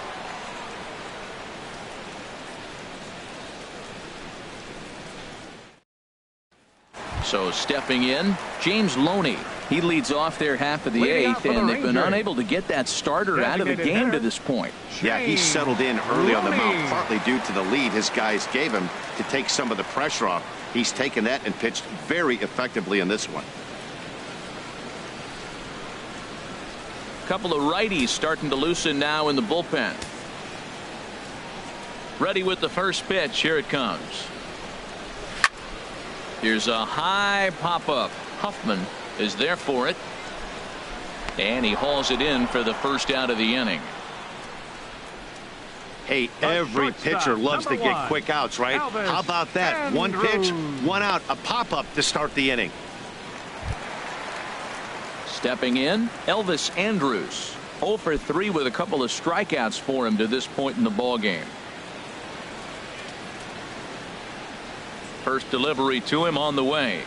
[SPEAKER 1] So stepping in, James Loney. He leads off their half of the eighth, and they've been unable to get that starter out of the game to this point.
[SPEAKER 2] Yeah, he settled in early on the mound, partly due to the lead his guys gave him to take some of the pressure off. He's taken that and pitched very effectively in this one.
[SPEAKER 1] Couple of righties starting to loosen now in the bullpen. Ready with the first pitch. Here it comes. Here's a high pop-up. Huffman is there for it. And he hauls it in for the first out of the inning.
[SPEAKER 2] Hey, every pitcher loves to get quick outs, right? How about that? One pitch, one out, a pop-up to start the inning.
[SPEAKER 1] Stepping in, Elvis Andrus. 0 for 3 with a couple of strikeouts for him to this point in the ball game. First delivery to him on the way.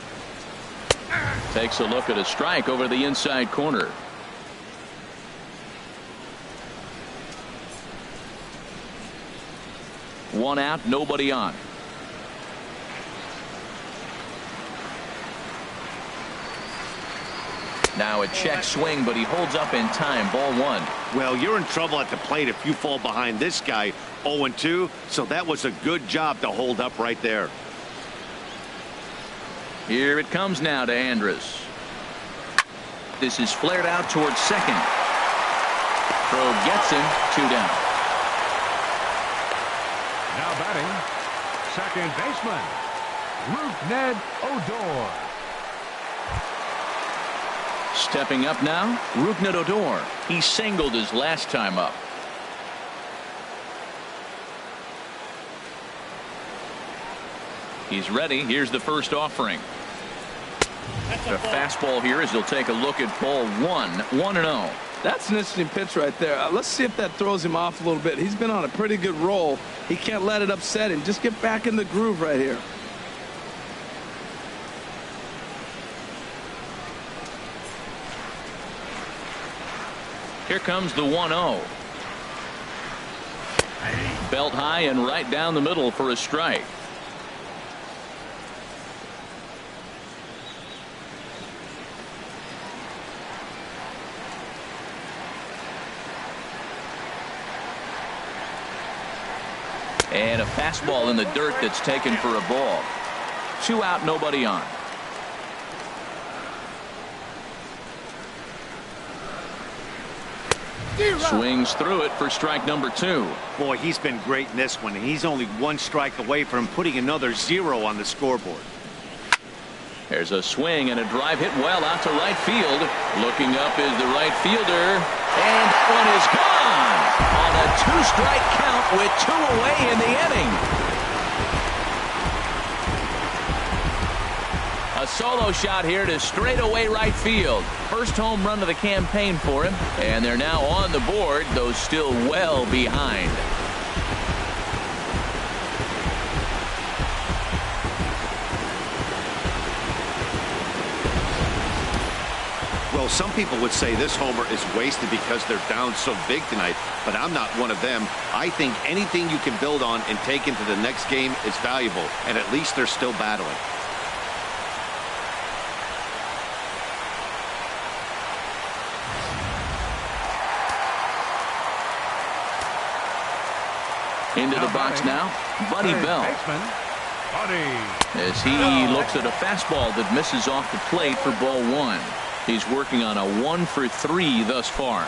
[SPEAKER 1] Takes a look at a strike over the inside corner. One out, nobody on. Now a check swing, but he holds up in time. Ball one.
[SPEAKER 2] Well, you're in trouble at the plate if you fall behind this guy 0-2, so that was a good job to hold up right there.
[SPEAKER 1] Here it comes now to Andrus. This is flared out towards second. Throw gets him, 2 down.
[SPEAKER 3] Now batting, second baseman, Rougned Odor.
[SPEAKER 1] Stepping up now, Rougned Odor. He singled his last time up. He's ready. Here's the first offering. The fastball here as he'll take a look at ball 1. 1-0.
[SPEAKER 4] That's an interesting pitch right there. Let's see if that throws him off a little bit. He's been on a pretty good roll. He can't let it upset him. Just get back in the groove right here.
[SPEAKER 1] Here comes the 1-0. Belt high and right down the middle for a strike. And a fastball in the dirt that's taken for a ball. 2 out, nobody on. Swings through it for strike number 2.
[SPEAKER 2] Boy, he's been great in this one, and he's only 1 strike away from putting another 0 on the scoreboard.
[SPEAKER 1] There's a swing and a drive hit well out to right field. Looking up is the right fielder, and that one is gone on a 2-strike count with 2 away in the inning. A solo shot here to straightaway right field. First home run of the campaign for him, and they're now on the board, though still well behind.
[SPEAKER 2] Well, some people would say this homer is wasted because they're down so big tonight, but I'm not one of them. I think anything you can build on and take into the next game is valuable, and at least they're still battling.
[SPEAKER 1] Into the box now, Buddy Bell. As he looks at a fastball that misses off the plate for ball 1. He's working on a 1 for 3 thus far.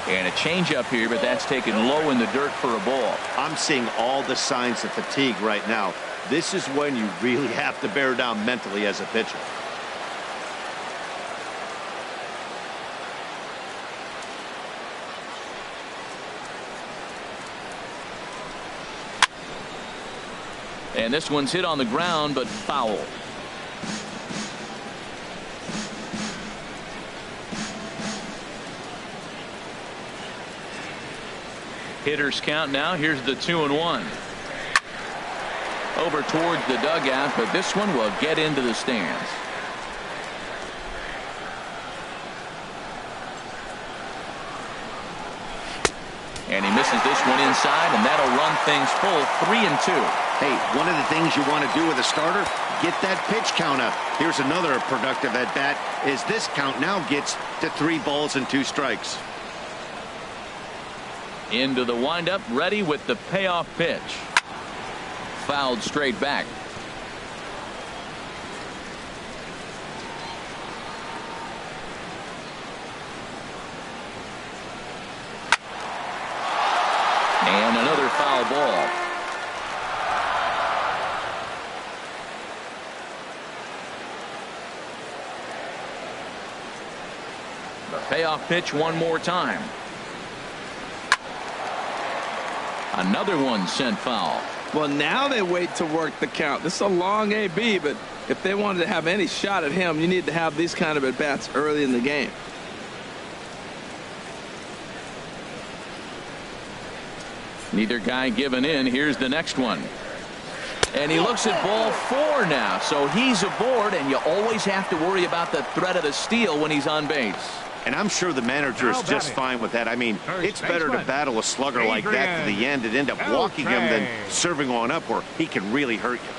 [SPEAKER 1] And a changeup here, but that's taken low in the dirt for a ball.
[SPEAKER 2] I'm seeing all the signs of fatigue right now. This is when you really have to bear down mentally as a pitcher.
[SPEAKER 1] And this one's hit on the ground, but foul. Hitters count now. Here's the 2-1. Over towards the dugout, but this one will get into the stands. And he misses this one inside, and that'll run things full 3-2.
[SPEAKER 2] Hey, one of the things you want to do with a starter, get that pitch count up. Here's another productive at bat, is this count now gets to 3 balls and 2 strikes.
[SPEAKER 1] Into the windup, ready with the payoff pitch. Fouled straight back. And another foul ball. The payoff pitch one more time. Another one sent foul.
[SPEAKER 4] Well, now they wait to work the count. This is a long AB, but if they wanted to have any shot at him, you need to have these kind of at-bats early in the game.
[SPEAKER 1] Neither guy giving in. Here's the next one. And he looks at ball 4 now. So he's aboard, and you always have to worry about the threat of the steal when he's on base.
[SPEAKER 2] And I'm sure the manager is just fine with that. I mean, it's better to battle a slugger like that to the end and end up walking him than serving on up where he can really hurt you.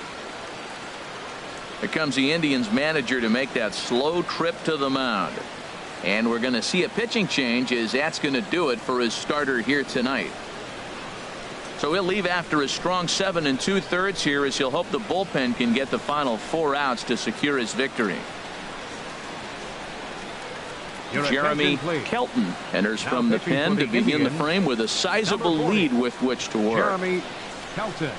[SPEAKER 1] Here comes the Indians manager to make that slow trip to the mound. And we're going to see a pitching change, as that's going to do it for his starter here tonight. So he'll leave after a strong 7 2/3 here, as he'll hope the bullpen can get the final 4 outs to secure his victory. Jeremy Kelton enters from the pen to begin the frame with a sizable lead with which to work.
[SPEAKER 3] Jeremy Kelton.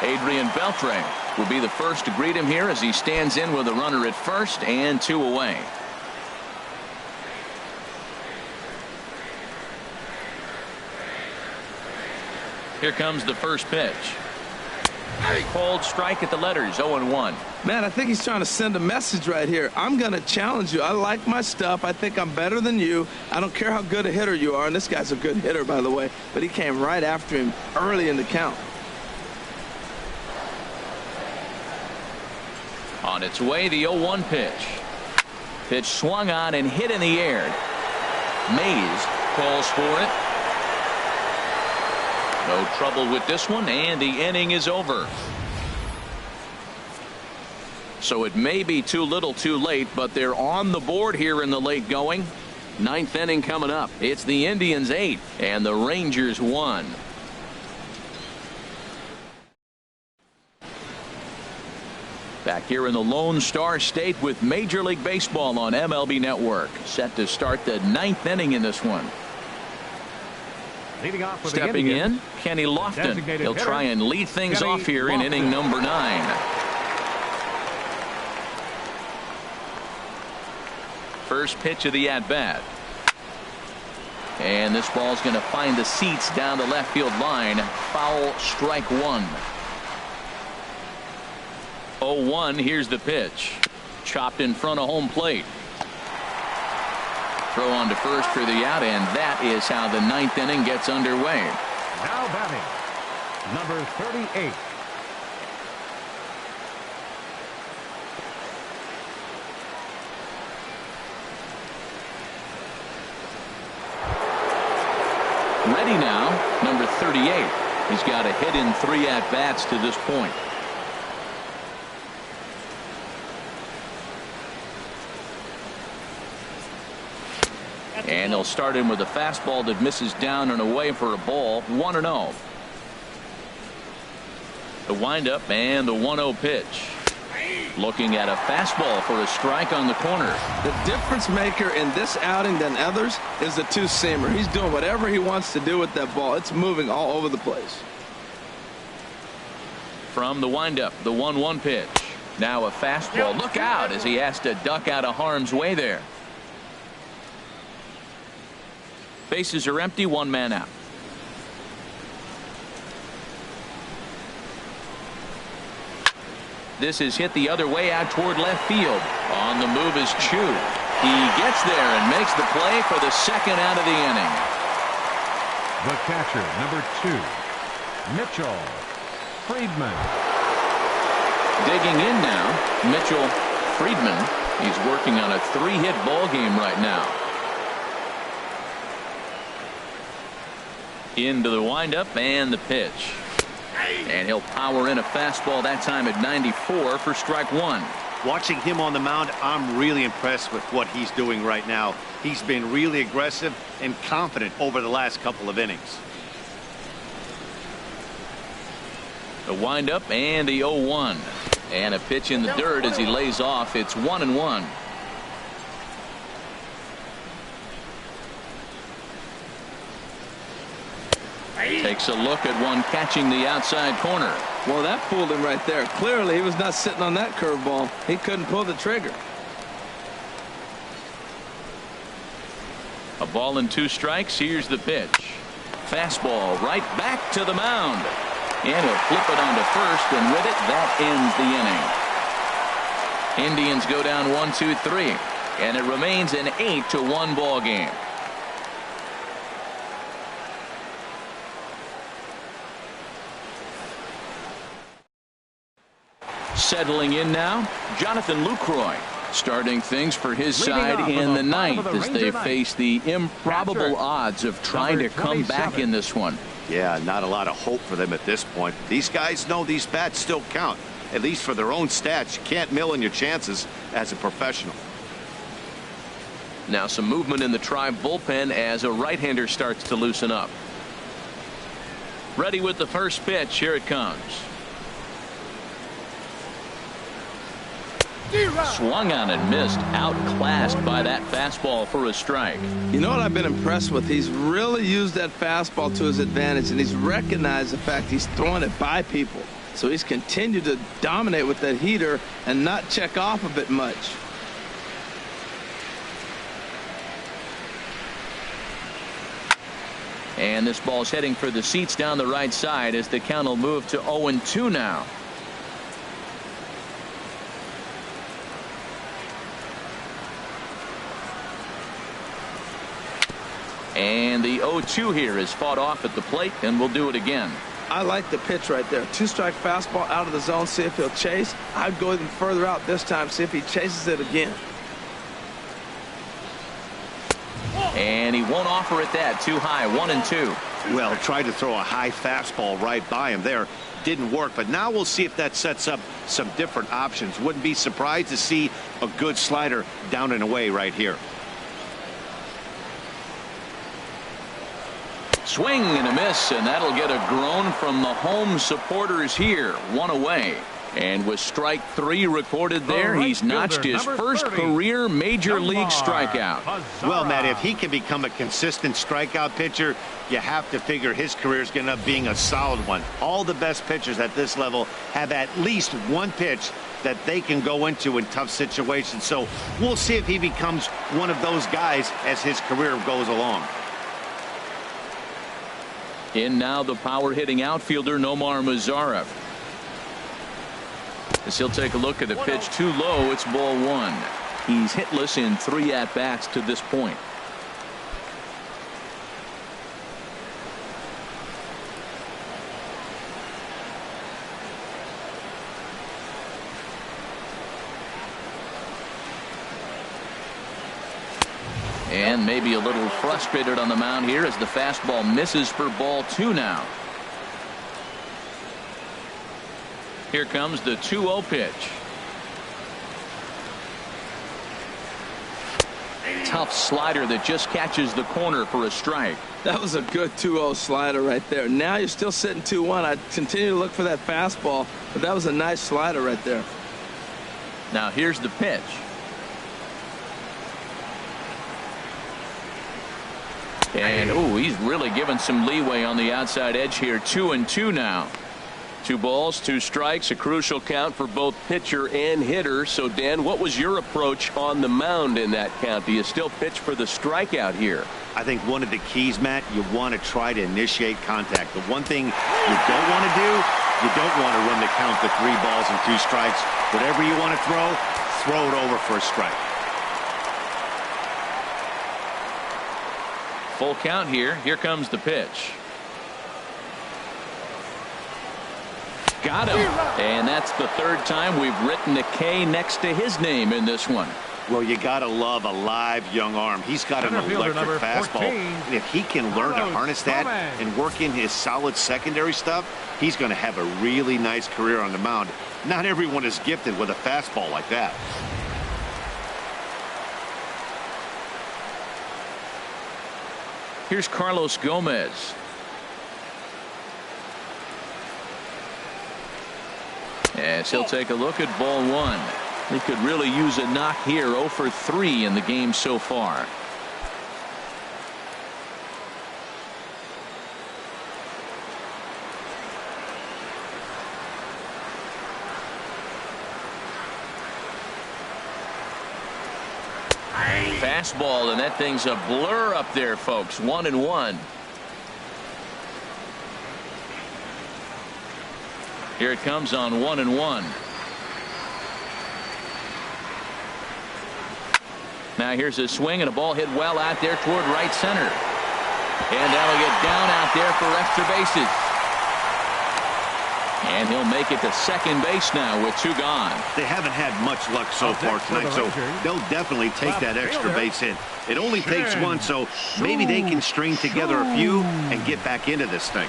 [SPEAKER 1] Adrian Beltre will be the first to greet him here as he stands in with a runner at first and 2 away. Here comes the first pitch. Cold strike at the letters, 0-1.
[SPEAKER 4] Man, I think he's trying to send a message right here. I'm going to challenge you. I like my stuff. I think I'm better than you. I don't care how good a hitter you are. And this guy's a good hitter, by the way. But he came right after him early in the count.
[SPEAKER 1] On its way, the 0-1 pitch. Pitch swung on and hit in the air. Mays calls for it. No trouble with this one, and the inning is over. So it may be too little too late, but they're on the board here in the late going. Ninth inning coming up. It's the Indians 8 and the Rangers 1. Back here in the Lone Star State with Major League Baseball on MLB Network. Set to start the ninth inning in this one.
[SPEAKER 3] Leading off with
[SPEAKER 1] Stepping in, Kenny Lofton. He'll try and lead things off here in inning number 9. First pitch of the at-bat. And this ball's going to find the seats down the left field line. Foul, strike 1. 0-1. Here's the pitch. Chopped in front of home plate. Throw on to first for the out, and that is how the ninth inning gets underway.
[SPEAKER 3] Now batting, number 38.
[SPEAKER 1] Ready now, number 38. He's got a hit in 3 at-bats to this point. And they'll start in with a fastball that misses down and away for a ball. 1-0. The windup and the 1-0 pitch. Looking at a fastball for a strike on the corner.
[SPEAKER 4] The difference maker in this outing than others is the two-seamer. He's doing whatever he wants to do with that ball. It's moving all over the place.
[SPEAKER 1] From the windup, the 1-1 pitch. Now a fastball. Look out as he has to duck out of harm's way there. Bases are empty, 1 man out. This is hit the other way out toward left field. On the move is Chu. He gets there and makes the play for the second out of the inning.
[SPEAKER 3] The catcher, number 2, Mitchell Friedman.
[SPEAKER 1] Digging in now, Mitchell Friedman. He's working on a 3-hit ball game right now. Into the windup and the pitch. And he'll power in a fastball that time at 94 for strike 1.
[SPEAKER 2] Watching him on the mound, I'm really impressed with what he's doing right now. He's been really aggressive and confident over the last couple of innings.
[SPEAKER 1] The windup and the 0-1. And a pitch in the dirt as he lays off. It's 1-1. Takes a look at one catching the outside corner.
[SPEAKER 4] Well, that fooled him right there. Clearly, he was not sitting on that curveball. He couldn't pull the trigger.
[SPEAKER 1] A ball and 2 strikes. Here's the pitch. Fastball right back to the mound. And he'll flip it onto first, and with it, that ends the inning. Indians go down 1-2-3, and it remains an 8-1 ball game. Settling in now, Jonathan Lucroy, starting things for his side in the ninth as they face the improbable odds of trying to come back in this one.
[SPEAKER 2] Yeah, not a lot of hope for them at this point. These guys know these bats still count, at least for their own stats. You can't mill in your chances as a professional.
[SPEAKER 1] Now some movement in the Tribe bullpen as a right-hander starts to loosen up. Ready with the first pitch. Here it comes. Swung on and missed. Outclassed by that fastball for a strike.
[SPEAKER 4] You know what I've been impressed with? He's really used that fastball to his advantage, and he's recognized the fact he's throwing it by people. So he's continued to dominate with that heater and not check off a bit much.
[SPEAKER 1] And this ball's heading for the seats down the right side as the count will move to 0-2 now. And the 0-2 here is fought off at the plate, and we'll do it again.
[SPEAKER 4] I like the pitch right there. 2-strike fastball out of the zone. See if he'll chase. I'd go even further out this time. See if he chases it again.
[SPEAKER 1] And he won't offer it that. Too high. 1-2.
[SPEAKER 2] Well, tried to throw a high fastball right by him there. Didn't work, but now we'll see if that sets up some different options. Wouldn't be surprised to see a good slider down and away right here.
[SPEAKER 1] Swing and a miss, and that'll get a groan from the home supporters here. 1 away. And with strike 3 recorded there, he's notched his first career major league strikeout.
[SPEAKER 2] Well, Matt, if he can become a consistent strikeout pitcher, you have to figure his career is going to end up being a solid one. All the best pitchers at this level have at least one pitch that they can go into in tough situations. So we'll see if he becomes one of those guys as his career goes along.
[SPEAKER 1] In now the power hitting outfielder Nomar Mazara. As he'll take a look at the pitch too low, it's ball 1. He's hitless in 3 at-bats to this point. And maybe a little frustrated on the mound here as the fastball misses for ball 2 now. Here comes the 2-0 pitch. Tough slider that just catches the corner for a strike.
[SPEAKER 4] That was a good 2-0 slider right there. Now you're still sitting 2-1. I'd continue to look for that fastball, but that was a nice slider right there.
[SPEAKER 1] Now here's the pitch. And he's really given some leeway on the outside edge here. 2-2 now. 2 balls, 2 strikes, a crucial count for both pitcher and hitter. So, Dan, what was your approach on the mound in that count? Do you still pitch for the strikeout here?
[SPEAKER 2] I think one of the keys, Matt, you want to try to initiate contact. The one thing you don't want to do, you don't want to run the count to 3 balls and 2 strikes. Whatever you want to throw it over for a strike.
[SPEAKER 1] Full count here. Here comes the pitch. Got him. And that's the 3rd time we've written a K next to his name in this one.
[SPEAKER 2] Well, you got to love a live young arm. He's got an electric fastball. And if he can learn to harness that and work in his solid secondary stuff, he's going to have a really nice career on the mound. Not everyone is gifted with a fastball like that.
[SPEAKER 1] Here's Carlos Gomez. As he'll take a look at ball 1. He could really use a knock here. 0 for 3 in the game so far. Fastball, and that thing's a blur up there, folks. 1-1. Here it comes on 1-1. Now here's a swing and a ball hit well out there toward right center. And that'll get down out there for extra bases. And he'll make it to second base now with 2 gone.
[SPEAKER 2] They haven't had much luck so far tonight, so they'll definitely take that extra base hit. It only takes 1, so maybe they can string together a few and get back into this thing.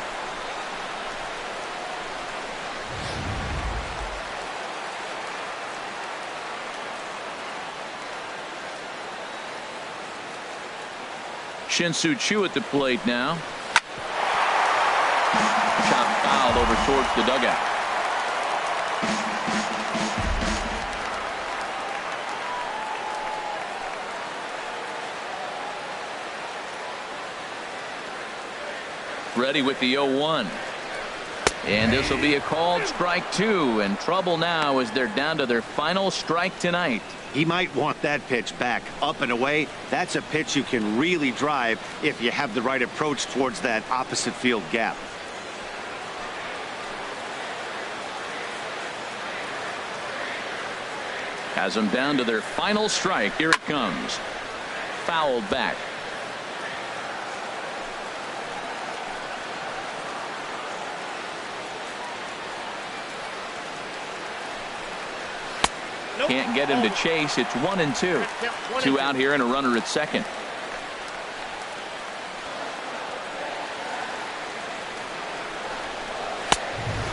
[SPEAKER 1] Shin-Soo Choo at the plate now. Chop fouled over towards the dugout. Ready with the 0-1. And this will be a called strike 2, and trouble now as they're down to their final strike tonight.
[SPEAKER 2] He might want that pitch back up and away. That's a pitch you can really drive if you have the right approach towards that opposite field gap.
[SPEAKER 1] Has them down to their final strike. Here it comes. Fouled back. Can't get him to chase. It's 1-2. 2 out here and a runner at second.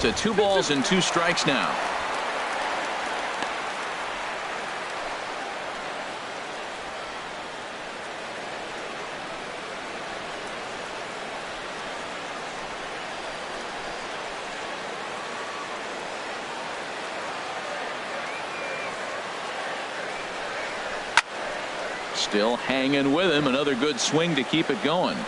[SPEAKER 1] to 2 balls and 2 strikes now. Still hanging with him. Another good swing to keep it going.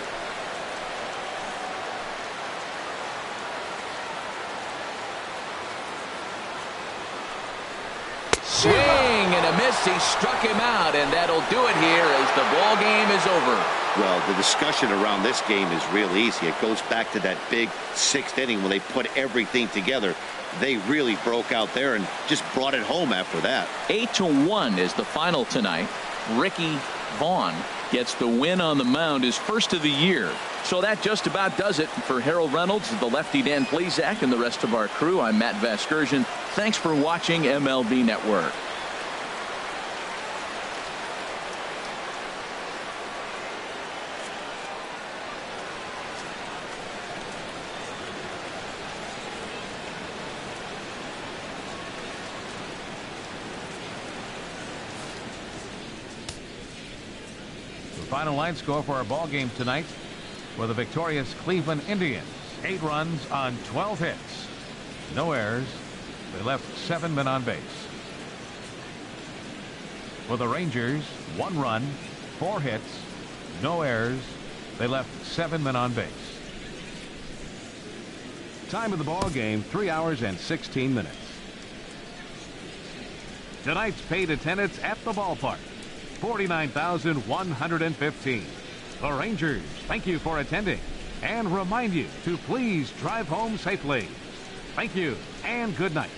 [SPEAKER 1] Swing and a miss. He struck him out, and that'll do it here as the ball game is over.
[SPEAKER 2] Well, the discussion around this game is real easy. It goes back to that big 6th inning when they put everything together. They really broke out there and just brought it home after that.
[SPEAKER 1] 8-1 is the final tonight. Ricky Vaughn gets the win on the mound, his first of the year. So that just about does it for Harold Reynolds, the lefty Dan Plesac, and the rest of our crew. I'm Matt Vasgersian. Thanks for watching MLB Network.
[SPEAKER 3] Final line score for our ball game tonight for the victorious Cleveland Indians. 8 runs on 12 hits. No errors. They left 7 men on base. For the Rangers, 1 run, 4 hits, no errors. They left 7 men on base. Time of the ball game, 3 hours and 16 minutes. Tonight's paid attendance at the ballpark, 49,115. The Rangers thank you for attending and remind you to please drive home safely. Thank you and good night.